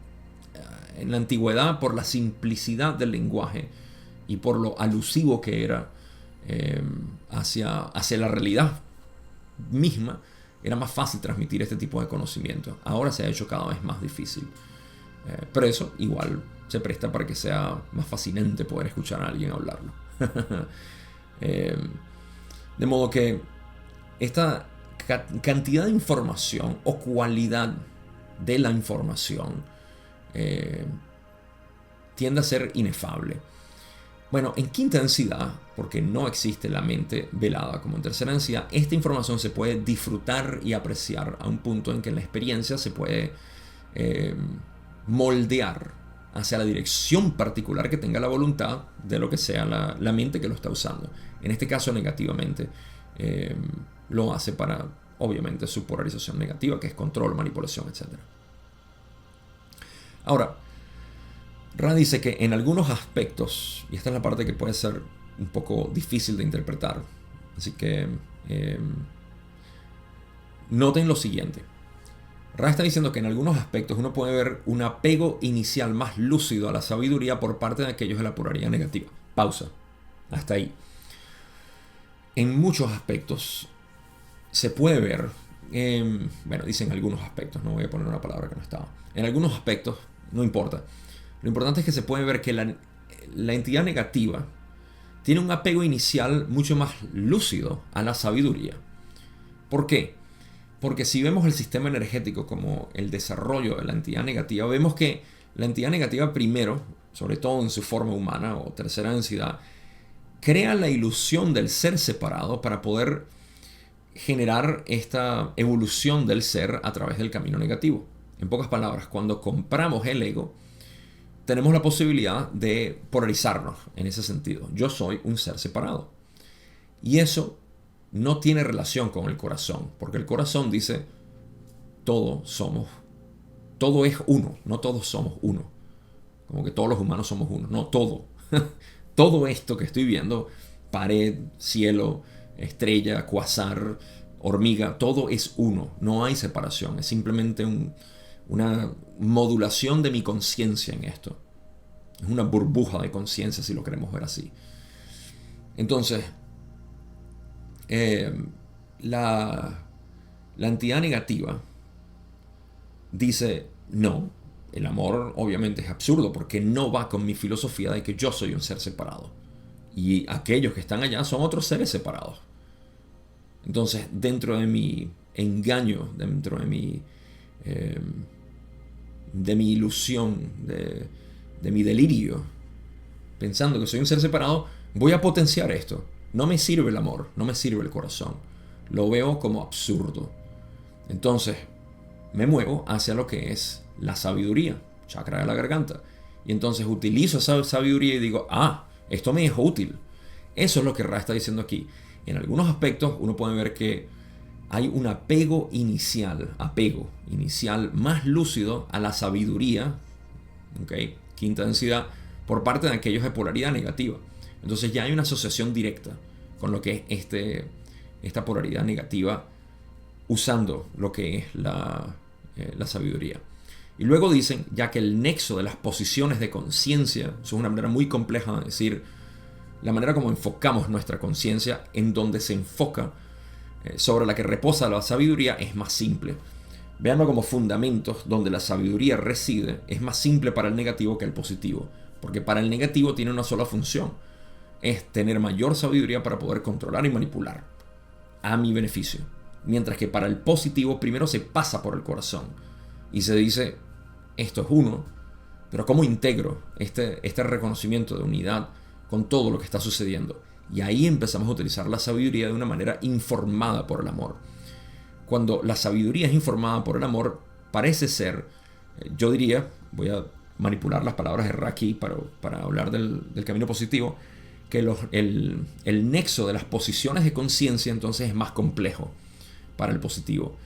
A: la antigüedad, por la simplicidad del lenguaje y por lo alusivo que era hacia la realidad misma, era más fácil transmitir este tipo de conocimiento. Ahora se ha hecho cada vez más difícil. Pero eso igual se presta para que sea más fascinante poder escuchar a alguien hablarlo. De modo que esta cantidad de información o cualidad de la información tiende a ser inefable. Bueno, en quinta densidad, porque no existe la mente velada como en tercera densidad, esta información se puede disfrutar y apreciar a un punto en que la experiencia se puede moldear hacia la dirección particular que tenga la voluntad de lo que sea la mente que lo está usando. En este caso negativamente lo hace para, obviamente, su polarización negativa, que es control, manipulación, etc. Ahora, Ra dice que en algunos aspectos, y esta es la parte que puede ser un poco difícil de interpretar, así que noten lo siguiente. Ra está diciendo que en algunos aspectos uno puede ver un apego inicial más lúcido a la sabiduría por parte de aquellos de la polaridad negativa. Pausa. Hasta ahí. En muchos aspectos se puede ver, bueno, dicen algunos aspectos, no voy a poner una palabra que no estaba. En algunos aspectos, no importa. Lo importante es que se puede ver que la entidad negativa tiene un apego inicial mucho más lúcido a la sabiduría. ¿Por qué? Porque si vemos el sistema energético como el desarrollo de la entidad negativa, vemos que la entidad negativa primero, sobre todo en su forma humana o tercera densidad, crea la ilusión del ser separado para poder generar esta evolución del ser a través del camino negativo. En pocas palabras, cuando compramos el ego, tenemos la posibilidad de polarizarnos en ese sentido. Yo soy un ser separado. Y eso no tiene relación con el corazón, porque el corazón dice, todo es uno, no todos somos uno. Como que todos los humanos somos uno, no todo. Todo esto que estoy viendo, pared, cielo, estrella, cuasar, hormiga, todo es uno, no hay separación, es simplemente una modulación de mi conciencia en esto. Es una burbuja de conciencia si lo queremos ver así. Entonces, la entidad negativa dice, no, el amor obviamente es absurdo porque no va con mi filosofía de que yo soy un ser separado. Y aquellos que están allá son otros seres separados. Entonces, dentro de mi engaño, dentro de mi ilusión, de mi delirio, pensando que soy un ser separado, voy a potenciar esto. No me sirve el amor, no me sirve el corazón. Lo veo como absurdo. Entonces, me muevo hacia lo que es la sabiduría, chakra de la garganta. Y entonces utilizo esa sabiduría y digo, esto me es útil. Eso es lo que Ra está diciendo aquí. En algunos aspectos uno puede ver que hay un apego inicial más lúcido a la sabiduría, ¿okay? Quinta densidad, por parte de aquellos de polaridad negativa. Entonces ya hay una asociación directa con lo que es esta polaridad negativa usando lo que es la sabiduría. Y luego dicen, ya que el nexo de las posiciones de conciencia, eso es una manera muy compleja de decir, la manera como enfocamos nuestra conciencia, en donde se enfoca sobre la que reposa la sabiduría, es más simple. Veanlo como fundamentos donde la sabiduría reside, es más simple para el negativo que el positivo, porque para el negativo tiene una sola función, es tener mayor sabiduría para poder controlar y manipular a mi beneficio. Mientras que para el positivo primero se pasa por el corazón y se dice, esto es uno, pero ¿cómo integro este reconocimiento de unidad con todo lo que está sucediendo? Y ahí empezamos a utilizar la sabiduría de una manera informada por el amor. Cuando la sabiduría es informada por el amor, parece ser, yo diría, voy a manipular las palabras de Ra aquí para hablar del camino positivo, que el nexo de las posiciones de conciencia entonces es más complejo para el positivo,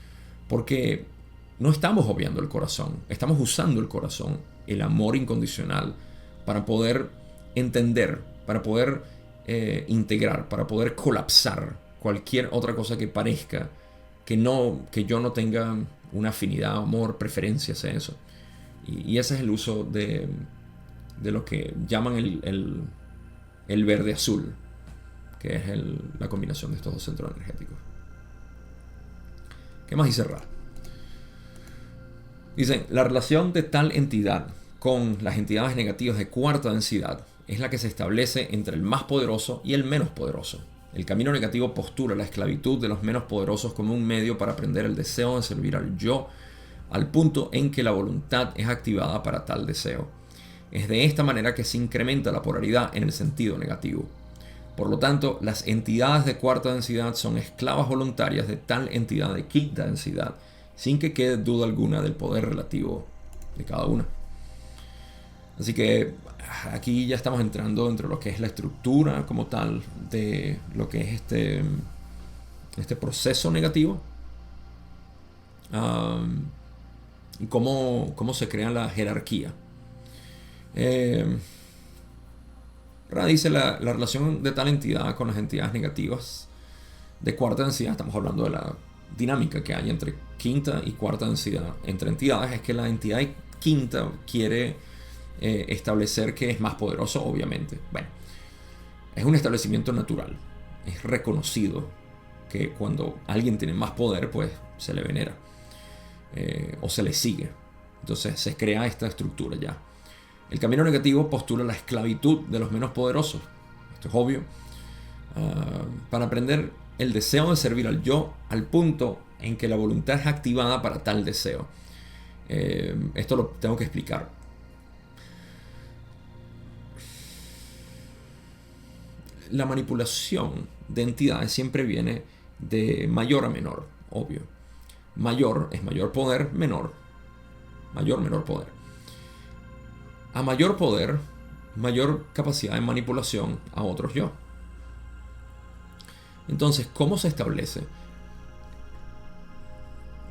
A: porque no estamos obviando el corazón, estamos usando el corazón, el amor incondicional, para poder entender, para poder integrar, para poder colapsar cualquier otra cosa que parezca que yo no tenga una afinidad, amor, preferencia hacia eso. Y ese es el uso de lo que llaman el verde-azul, que es la combinación de estos dos centros energéticos. ¿Qué más dice Ra? Dicen, la relación de tal entidad con las entidades negativas de cuarta densidad es la que se establece entre el más poderoso y el menos poderoso. El camino negativo postula la esclavitud de los menos poderosos como un medio para aprender el deseo de servir al yo, al punto en que la voluntad es activada para tal deseo. Es de esta manera que se incrementa la polaridad en el sentido negativo. Por lo tanto, las entidades de cuarta densidad son esclavas voluntarias de tal entidad de quinta densidad, sin que quede duda alguna del poder relativo de cada una. Así que aquí ya estamos entrando entre lo que es la estructura como tal de lo que es este proceso negativo, y cómo se crea la jerarquía. Ra dice la relación de tal entidad con las entidades negativas de cuarta densidad, estamos hablando de dinámica que hay entre quinta y cuarta densidad entre entidades es que la entidad quinta quiere establecer que es más poderoso, obviamente. Bueno, es un establecimiento natural. Es reconocido que cuando alguien tiene más poder, pues se le venera o se le sigue. Entonces se crea esta estructura ya. El camino negativo postula la esclavitud de los menos poderosos. Esto es obvio. Para aprender el deseo de servir al yo al punto en que la voluntad es activada para tal deseo. Esto lo tengo que explicar. La manipulación de entidades siempre viene de mayor a menor, obvio. Mayor es mayor poder, menor poder. A mayor poder, mayor capacidad de manipulación a otros yo. Entonces, ¿cómo se establece?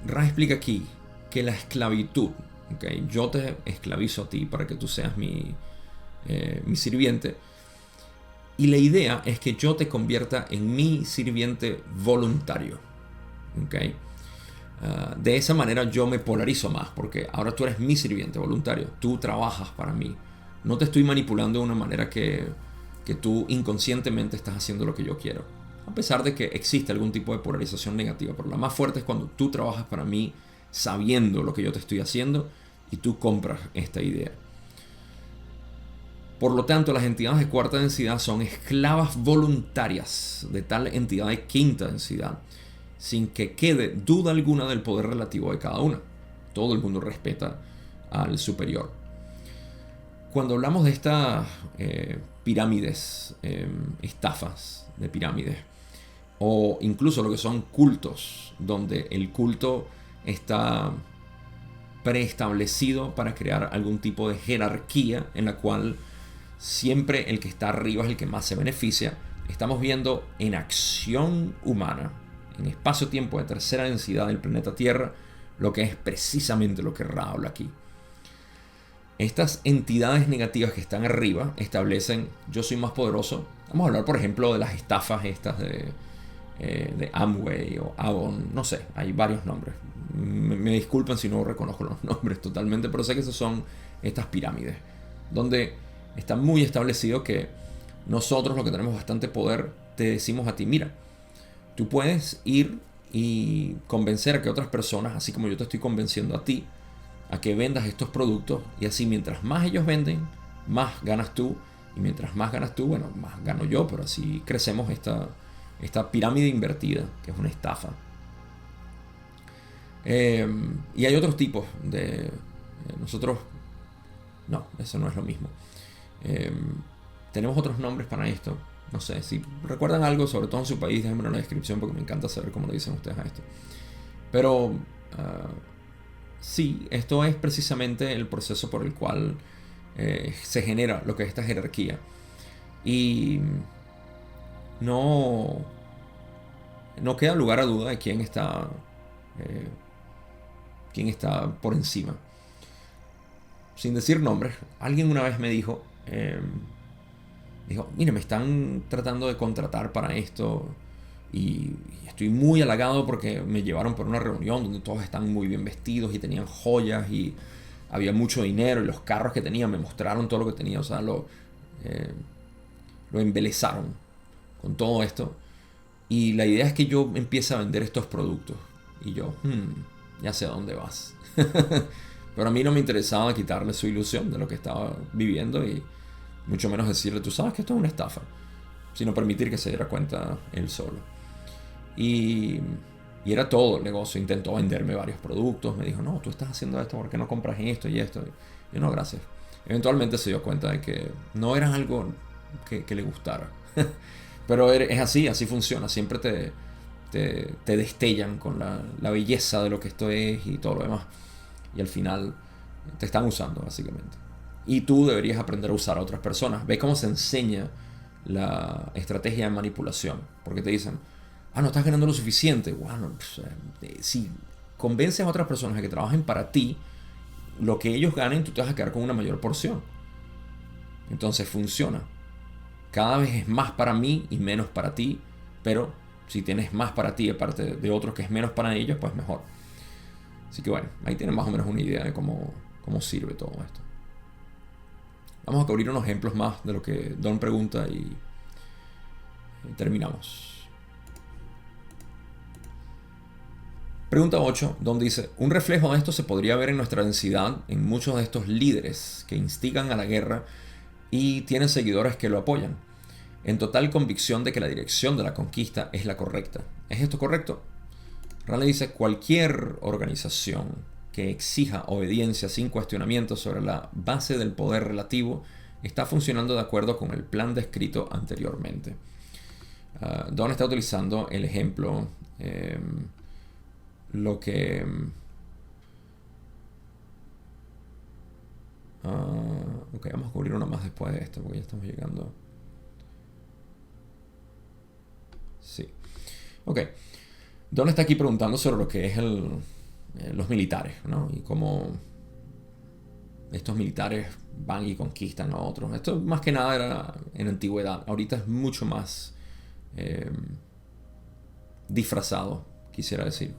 A: Ra explica aquí que la esclavitud, ¿okay? Yo te esclavizo a ti para que tú seas mi sirviente. Y la idea es que yo te convierta en mi sirviente voluntario. ¿Okay? De esa manera yo me polarizo más, porque ahora tú eres mi sirviente voluntario. Tú trabajas para mí. No te estoy manipulando de una manera que tú inconscientemente estás haciendo lo que yo quiero. A pesar de que existe algún tipo de polarización negativa. Pero la más fuerte es cuando tú trabajas para mí sabiendo lo que yo te estoy haciendo y tú compras esta idea. Por lo tanto, las entidades de cuarta densidad son esclavas voluntarias de tal entidad de quinta densidad, sin que quede duda alguna del poder relativo de cada una. Todo el mundo respeta al superior. Cuando hablamos de estas pirámides, estafas de pirámides, o incluso lo que son cultos, donde el culto está preestablecido para crear algún tipo de jerarquía en la cual siempre el que está arriba es el que más se beneficia. Estamos viendo en acción humana, en espacio-tiempo de tercera densidad del planeta Tierra, lo que es precisamente lo que Ra habla aquí. Estas entidades negativas que están arriba establecen: yo soy más poderoso. Vamos a hablar, por ejemplo, de las estafas estas de Amway o Avon. No sé, hay varios nombres. Me disculpen si no reconozco los nombres totalmente, pero sé que esas son estas pirámides, donde está muy establecido que nosotros, los que tenemos bastante poder, te decimos a ti: mira, tú puedes ir y convencer a que otras personas, así como yo te estoy convenciendo a ti, a que vendas estos productos, y así mientras más ellos venden, más ganas tú, y mientras más ganas tú, bueno, más gano yo, pero así crecemos esta pirámide invertida, que es una estafa. Y hay otros tipos de... nosotros... No, eso no es lo mismo. Tenemos otros nombres para esto. No sé, si recuerdan algo, sobre todo en su país, déjenmelo en la descripción, porque me encanta saber cómo lo dicen ustedes a esto. Pero sí, esto es precisamente el proceso por el cual se genera lo que es esta jerarquía. Y no queda lugar a duda de quién está por encima. Sin decir nombres, alguien una vez me dijo, mire, me están tratando de contratar para esto y estoy muy halagado porque me llevaron por una reunión donde todos están muy bien vestidos y tenían joyas y había mucho dinero, y los carros que tenían me mostraron todo lo que tenía. O sea, lo embelezaron con todo esto, y la idea es que yo empiece a vender estos productos. Y yo, ya sé a dónde vas. Pero a mí no me interesaba quitarle su ilusión de lo que estaba viviendo, y mucho menos decirle: tú sabes que esto es una estafa, sino permitir que se diera cuenta él solo. Y era todo el negocio. Intentó venderme varios productos. Me dijo: no, tú estás haciendo esto, ¿por qué no compras esto y esto? Y yo: no, gracias. Eventualmente se dio cuenta de que no era algo que le gustara. Pero es así funciona. Siempre te destellan con la belleza de lo que esto es y todo lo demás. Y al final te están usando, básicamente. Y tú deberías aprender a usar a otras personas. Ve cómo se enseña la estrategia de manipulación. Porque te dicen: no estás ganando lo suficiente. Bueno, si convences a otras personas a que trabajen para ti, lo que ellos ganen, tú te vas a quedar con una mayor porción. Entonces funciona. Cada vez es más para mí y menos para ti, pero Si tienes más para ti de parte de otros que es menos para ellos, pues mejor. Así que bueno, ahí tienen más o menos una idea de cómo sirve todo esto. Vamos a cubrir unos ejemplos más de lo que Don pregunta y terminamos. Pregunta 8, Don dice: un reflejo de esto se podría ver en nuestra densidad en muchos de estos líderes que instigan a la guerra y tienen seguidores que lo apoyan, en total convicción de que la dirección de la conquista es la correcta. ¿Es esto correcto? Raleigh dice: cualquier organización que exija obediencia sin cuestionamiento sobre la base del poder relativo está funcionando de acuerdo con el plan descrito anteriormente. Don está utilizando el ejemplo, lo que... ok, vamos a cubrir una más después de esto porque ya estamos llegando. Sí. Ok. Don está aquí preguntando sobre lo que es los militares, ¿no? Y cómo estos militares van y conquistan a otros. Esto más que nada era en antigüedad. Ahorita es mucho más disfrazado, quisiera decir.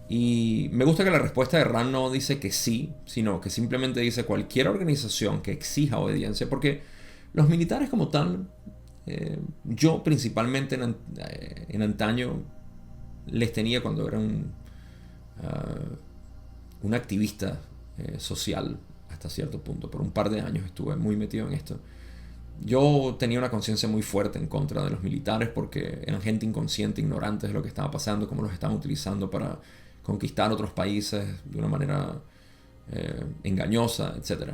A: Y me gusta que la respuesta de Rand no dice que sí, sino que simplemente dice cualquier organización que exija obediencia, porque los militares como tal, yo principalmente en antaño les tenía cuando era un activista social hasta cierto punto. Por un par de años estuve muy metido en esto. Yo tenía una conciencia muy fuerte en contra de los militares porque eran gente inconsciente, ignorantes de lo que estaba pasando, cómo los estaban utilizando para conquistar otros países de una manera engañosa, etc.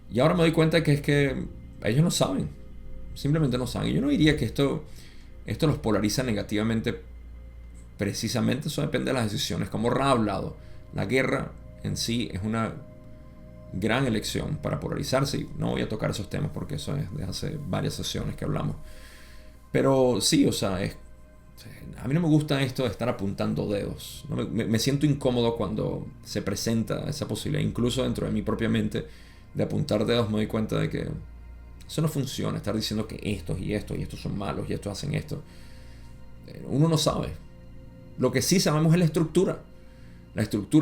A: Y ahora me doy cuenta que es que ellos no saben, simplemente no saben. Y yo no diría que esto los polariza negativamente precisamente, eso depende de las decisiones. Como Ra ha hablado, la guerra en sí es una gran elección para polarizarse, y no voy a tocar esos temas porque eso es de hace varias sesiones que hablamos. Pero sí, o sea, a mí no me gusta esto de estar apuntando dedos. ¿No? Me siento incómodo cuando se presenta esa posibilidad, incluso dentro de mi propia mente, de apuntar dedos. Me doy cuenta de que eso no funciona, estar diciendo que estos y estos y estos son malos y estos hacen esto. Uno no sabe. Lo que sí sabemos es la estructura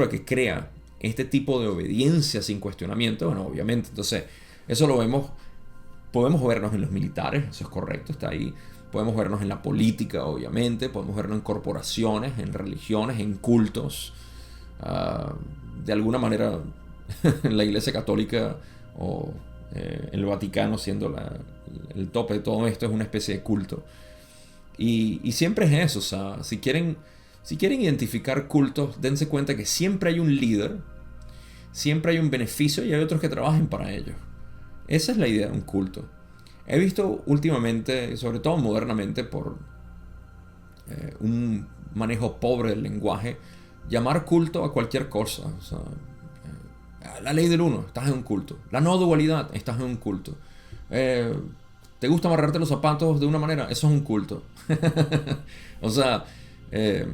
A: que crea este tipo de obediencia sin cuestionamiento. Bueno, obviamente, entonces eso lo vemos, podemos vernos en los militares, eso es correcto, está ahí. Podemos vernos en la política, obviamente, podemos vernos en corporaciones, en religiones, en cultos. De alguna manera, la Iglesia Católica o el Vaticano siendo el tope de todo esto, es una especie de culto. Y siempre es eso, o sea, si quieren identificar cultos, dense cuenta que siempre hay un líder, siempre hay un beneficio y hay otros que trabajen para ellos. Esa es la idea de un culto. He visto últimamente, sobre todo modernamente, por un manejo pobre del lenguaje, llamar culto a cualquier cosa. O sea, la ley del uno, estás en un culto. La no dualidad, estás en un culto. ¿Te gusta amarrarte los zapatos de una manera? Eso es un culto. O sea, hay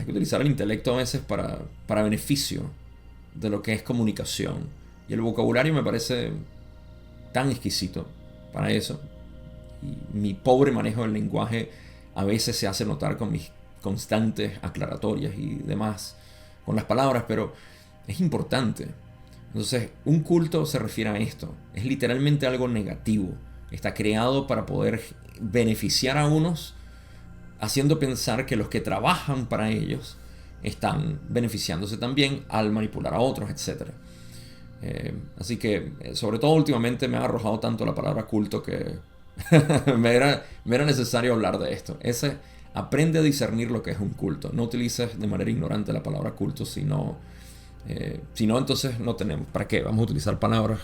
A: que utilizar el intelecto a veces para beneficio de lo que es comunicación. Y el vocabulario me parece tan exquisito para eso. Y mi pobre manejo del lenguaje a veces se hace notar con mis constantes aclaratorias y demás con las palabras, pero es importante. Entonces, un culto se refiere a esto. Es literalmente algo negativo. Está creado para poder beneficiar a unos, haciendo pensar que los que trabajan para ellos están beneficiándose también al manipular a otros, etc. Así que, sobre todo últimamente, me ha arrojado tanto la palabra culto que me era necesario hablar de esto. Aprende a discernir lo que es un culto. No utilices de manera ignorante la palabra culto, sino entonces no tenemos. ¿Para qué? Vamos a utilizar palabras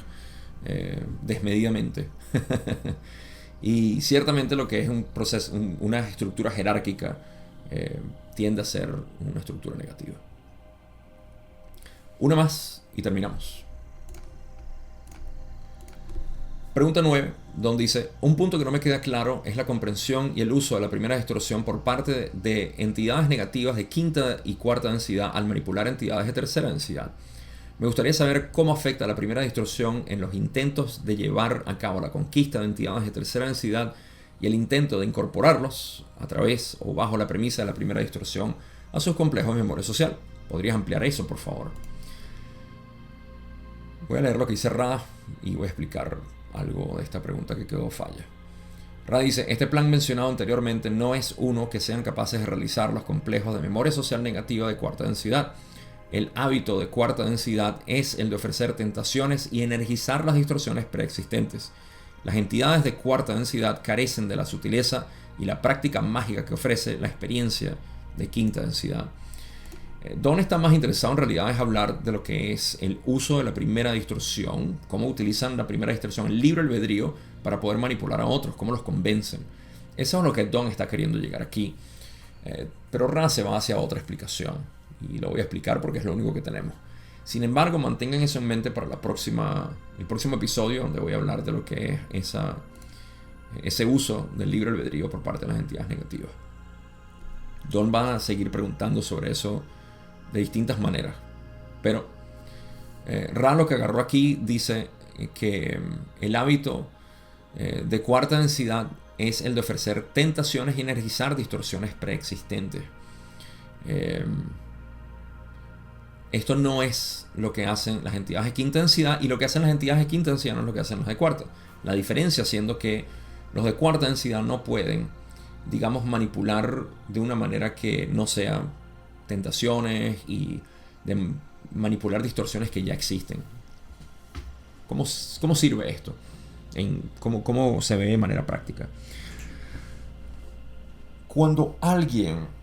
A: desmedidamente. Y ciertamente lo que es un proceso, una estructura jerárquica, tiende a ser una estructura negativa. Una más y terminamos. Pregunta 9, donde dice: un punto que no me queda claro es la comprensión y el uso de la primera distorsión por parte de entidades negativas de quinta y cuarta densidad al manipular entidades de tercera densidad. Me gustaría saber cómo afecta la primera distorsión en los intentos de llevar a cabo la conquista de entidades de tercera densidad y el intento de incorporarlos a través o bajo la premisa de la primera distorsión a sus complejos de memoria social. ¿Podrías ampliar eso, por favor? Voy a leer lo que dice Ra y voy a explicar algo de esta pregunta que quedó falla. Ra dice, este plan mencionado anteriormente no es uno que sean capaces de realizar los complejos de memoria social negativa de cuarta densidad. El hábito de cuarta densidad es el de ofrecer tentaciones y energizar las distorsiones preexistentes. Las entidades de cuarta densidad carecen de la sutileza y la práctica mágica que ofrece la experiencia de quinta densidad. Don está más interesado en realidad es hablar de lo que es el uso de la primera distorsión, cómo utilizan la primera distorsión, el libre albedrío, para poder manipular a otros, cómo los convencen. Eso es lo que Don está queriendo llegar aquí. Pero Ra se va hacia otra explicación y lo voy a explicar porque es lo único que tenemos. Sin embargo, mantengan eso en mente para el próximo episodio, donde voy a hablar de lo que es ese uso del libre albedrío por parte de las entidades negativas. Don va a seguir preguntando sobre eso de distintas maneras. Pero Ra lo que agarró aquí dice que el hábito de cuarta densidad es el de ofrecer tentaciones y energizar distorsiones preexistentes. Esto no es lo que hacen las entidades de quinta densidad, y lo que hacen las entidades de quinta densidad no es lo que hacen los de cuarta. La diferencia siendo que los de cuarta densidad no pueden, digamos, manipular de una manera que no sea tentaciones y de manipular distorsiones que ya existen. ¿Cómo sirve esto? ¿Cómo se ve de manera práctica? Cuando alguien...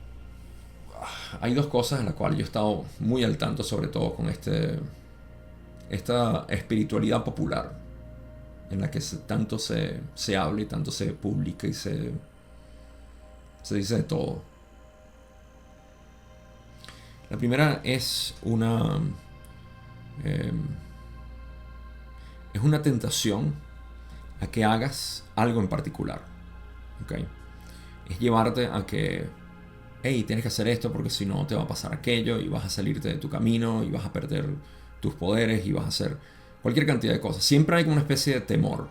A: Hay dos cosas en las cuales yo he estado muy al tanto, sobre todo con esta espiritualidad popular, en la que tanto se habla y tanto se publica y se dice de todo. La primera es una tentación a que hagas algo en particular. ¿Okay? Es llevarte a que, hey, tienes que hacer esto porque si no te va a pasar aquello y vas a salirte de tu camino y vas a perder tus poderes y vas a hacer cualquier cantidad de cosas. Siempre hay como una especie de temor.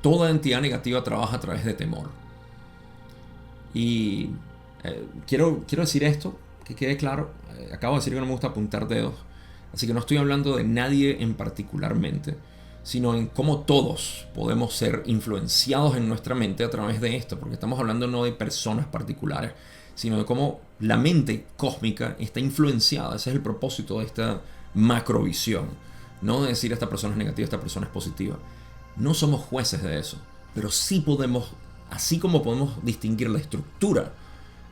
A: Toda entidad negativa trabaja a través de temor. Y quiero decir esto, que quede claro. Acabo de decir que no me gusta apuntar dedos, así que no estoy hablando de nadie en particularmente, sino en cómo todos podemos ser influenciados en nuestra mente a través de esto, porque estamos hablando no de personas particulares, sino de cómo la mente cósmica está influenciada. Ese es el propósito de esta macrovisión, no de decir esta persona es negativa, esta persona es positiva. No somos jueces de eso, pero sí podemos, así como podemos distinguir la estructura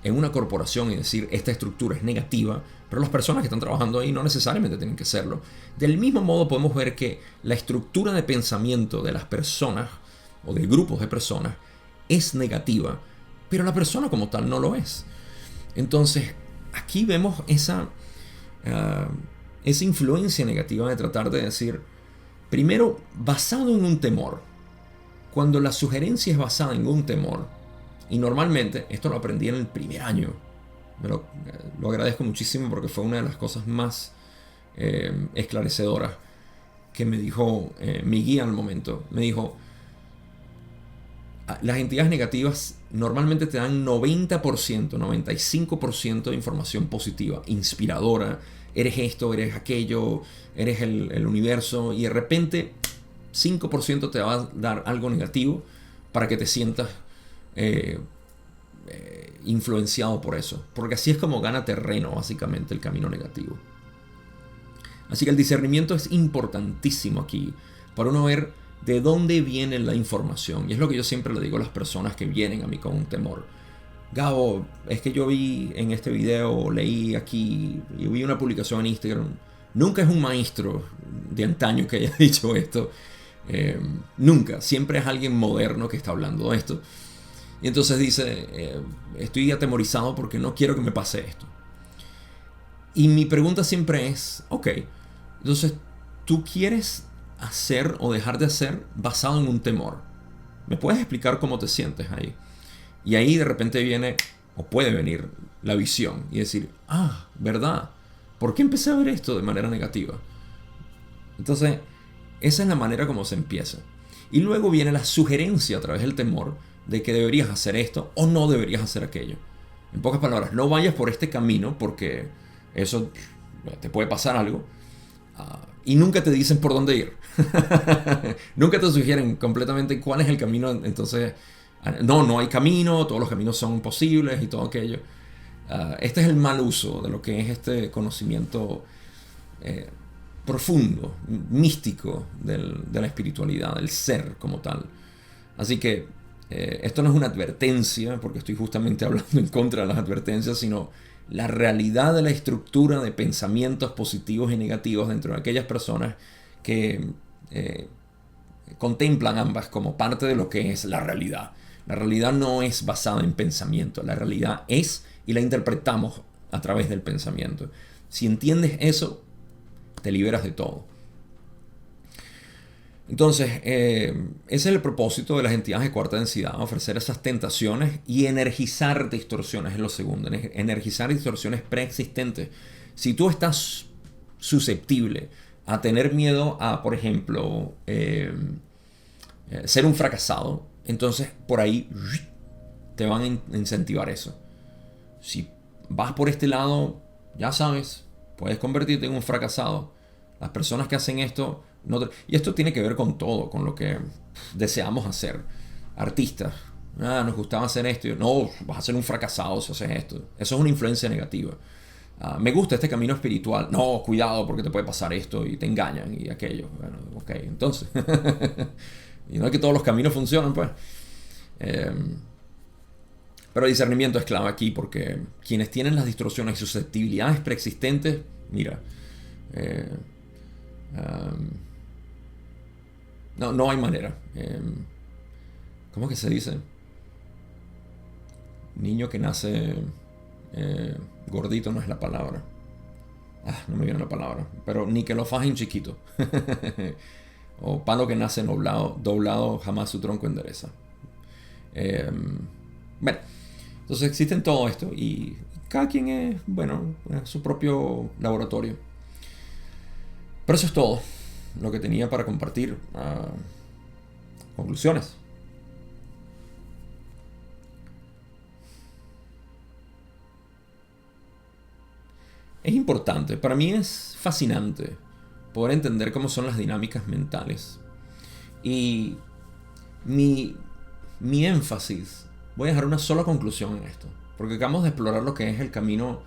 A: en una corporación y decir esta estructura es negativa, pero las personas que están trabajando ahí no necesariamente tienen que serlo. Del mismo modo podemos ver que la estructura de pensamiento de las personas o de grupos de personas es negativa, pero la persona como tal no lo es. Entonces aquí vemos esa influencia negativa de tratar de decir, primero, basado en un temor. Cuando la sugerencia es basada en un temor, y normalmente, esto lo aprendí en el primer año, lo agradezco muchísimo porque fue una de las cosas más esclarecedoras que me dijo mi guía al momento. Me dijo, las entidades negativas normalmente te dan 90%, 95% de información positiva, inspiradora. Eres esto, eres aquello, eres el universo, y de repente 5% te va a dar algo negativo para que te sientas influenciado por eso, porque así es como gana terreno básicamente el camino negativo. Así que el discernimiento es importantísimo aquí para uno ver de dónde viene la información, y es lo que yo siempre le digo a las personas que vienen a mí con un temor. Gabo, es que yo vi en este video, leí aquí, y vi una publicación en Instagram. Nunca es un maestro de antaño que haya dicho esto, nunca, siempre es alguien moderno que está hablando de esto. Y entonces dice, estoy atemorizado porque no quiero que me pase esto. Y mi pregunta siempre es, ok, entonces, ¿tú quieres hacer o dejar de hacer basado en un temor? ¿Me puedes explicar cómo te sientes ahí? Y ahí de repente viene, o puede venir, la visión y decir, ¿verdad? ¿Por qué empecé a ver esto de manera negativa? Entonces, esa es la manera como se empieza. Y luego viene la sugerencia a través del temor de que deberías hacer esto o no deberías hacer aquello. En pocas palabras, no vayas por este camino porque eso te puede pasar algo. Y nunca te dicen por dónde ir. Nunca te sugieren completamente cuál es el camino. Entonces, no hay camino, todos los caminos son posibles y todo aquello. Este es el mal uso de lo que es este conocimiento profundo, místico de la espiritualidad, del ser como tal. Así que esto no es una advertencia, porque estoy justamente hablando en contra de las advertencias, sino la realidad de la estructura de pensamientos positivos y negativos dentro de aquellas personas que contemplan ambas como parte de lo que es la realidad. La realidad no es basada en pensamiento, la realidad es y la interpretamos a través del pensamiento. Si entiendes eso, te liberas de todo. Entonces, ese es el propósito de las entidades de cuarta densidad, ofrecer esas tentaciones y energizar distorsiones, es lo segundo, energizar distorsiones preexistentes. Si tú estás susceptible a tener miedo a, por ejemplo, ser un fracasado, entonces por ahí te van a incentivar eso. Si vas por este lado, ya sabes, puedes convertirte en un fracasado. Las personas que hacen esto, y esto tiene que ver con todo, con lo que deseamos hacer. Artistas, nos gustaba hacer esto, no, vas a ser un fracasado si haces esto. Eso es una influencia negativa. Me gusta este camino espiritual, no, cuidado porque te puede pasar esto y te engañan y aquello. Bueno, ok, entonces. Y no es que todos los caminos funcionan, pues. Pero el discernimiento es clave aquí porque quienes tienen las distorsiones y susceptibilidades preexistentes, mira, no hay manera. ¿Cómo que se dice? Niño que nace gordito no es la palabra. No me viene la palabra. Pero ni que lo fajen chiquito. O palo que nace doblado, jamás su tronco endereza. Bueno, entonces existen todo esto y cada quien es, su propio laboratorio. Pero eso es todo lo que tenía para compartir. Conclusiones. Es importante, para mí es fascinante poder entender cómo son las dinámicas mentales. Y mi énfasis, voy a dejar una sola conclusión en esto, porque acabamos de explorar lo que es el camino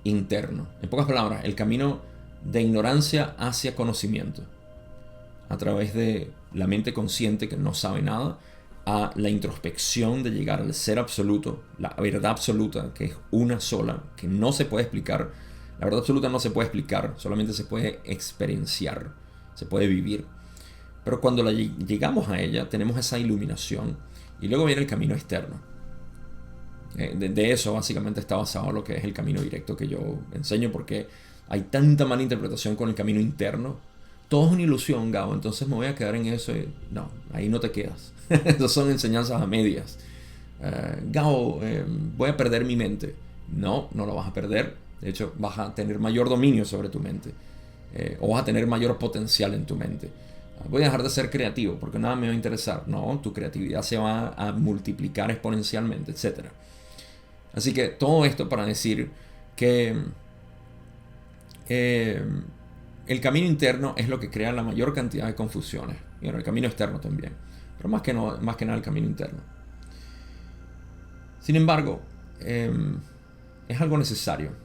A: interno. En pocas palabras, el camino de ignorancia hacia conocimiento, a través de la mente consciente que no sabe nada, a la introspección de llegar al ser absoluto, la verdad absoluta, que es una sola, que no se puede explicar. La verdad absoluta no se puede explicar, solamente se puede experienciar, se puede vivir. Pero cuando llegamos a ella, tenemos esa iluminación y luego viene el camino externo. De eso básicamente está basado lo que es el camino directo que yo enseño, porque hay tanta mala interpretación con el camino interno. Todo es una ilusión, Gabo, entonces me voy a quedar en eso. No, ahí no te quedas. Esas son enseñanzas a medias. Gabo, voy a perder mi mente. No lo vas a perder. De hecho, vas a tener mayor dominio sobre tu mente. O vas a tener mayor potencial en tu mente. Voy a dejar de ser creativo porque nada me va a interesar. No, tu creatividad se va a multiplicar exponencialmente, etc. Así que todo esto para decir que el camino interno es lo que crea la mayor cantidad de confusiones. Y bueno, el camino externo también. Pero más que nada el camino interno. Sin embargo, es algo necesario.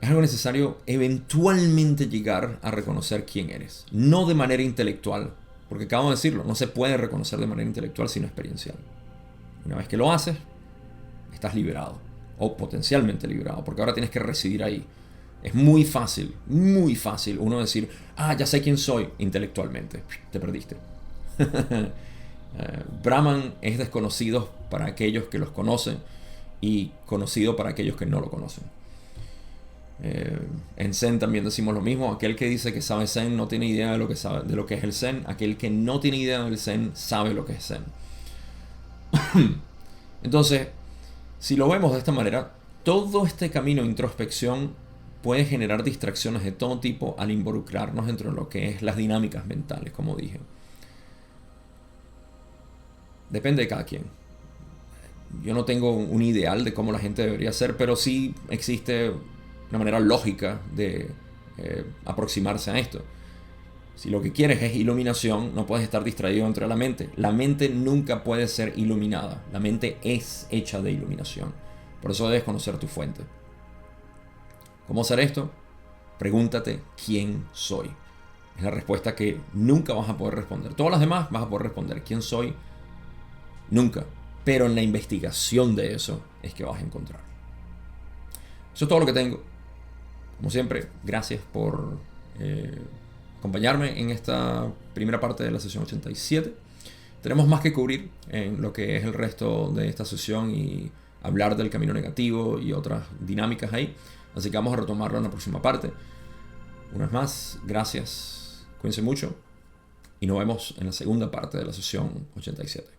A: Es algo necesario eventualmente llegar a reconocer quién eres. No de manera intelectual. Porque acabo de decirlo, no se puede reconocer de manera intelectual sino experiencial. Una vez que lo haces, estás liberado. O potencialmente liberado. Porque ahora tienes que residir ahí. Es muy fácil uno decir, ya sé quién soy intelectualmente. Te perdiste. Brahman es desconocido para aquellos que los conocen y conocido para aquellos que no lo conocen. En Zen también decimos lo mismo. Aquel que dice que sabe Zen no tiene idea de lo que es el Zen. Aquel que no tiene idea del Zen sabe lo que es Zen. Entonces, si lo vemos de esta manera, todo este camino de introspección puede generar distracciones de todo tipo al involucrarnos dentro de lo que es las dinámicas mentales, como dije. Depende de cada quien. Yo no tengo un ideal de cómo la gente debería ser, pero sí existe una manera lógica de aproximarse a esto. Si lo que quieres es iluminación, no puedes estar distraído entre la mente. La mente nunca puede ser iluminada. La mente es hecha de iluminación. Por eso debes conocer tu fuente. ¿Cómo hacer esto? Pregúntate quién soy. Es la respuesta que nunca vas a poder responder. Todas las demás vas a poder responder. ¿Quién soy? Nunca. Pero en la investigación de eso es que vas a encontrar. Eso es todo lo que tengo. Como siempre, gracias por acompañarme en esta primera parte de la sesión 87. Tenemos más que cubrir en lo que es el resto de esta sesión y hablar del camino negativo y otras dinámicas ahí. Así que vamos a retomarlo en la próxima parte. Una vez más, gracias. Cuídense mucho y nos vemos en la segunda parte de la sesión 87.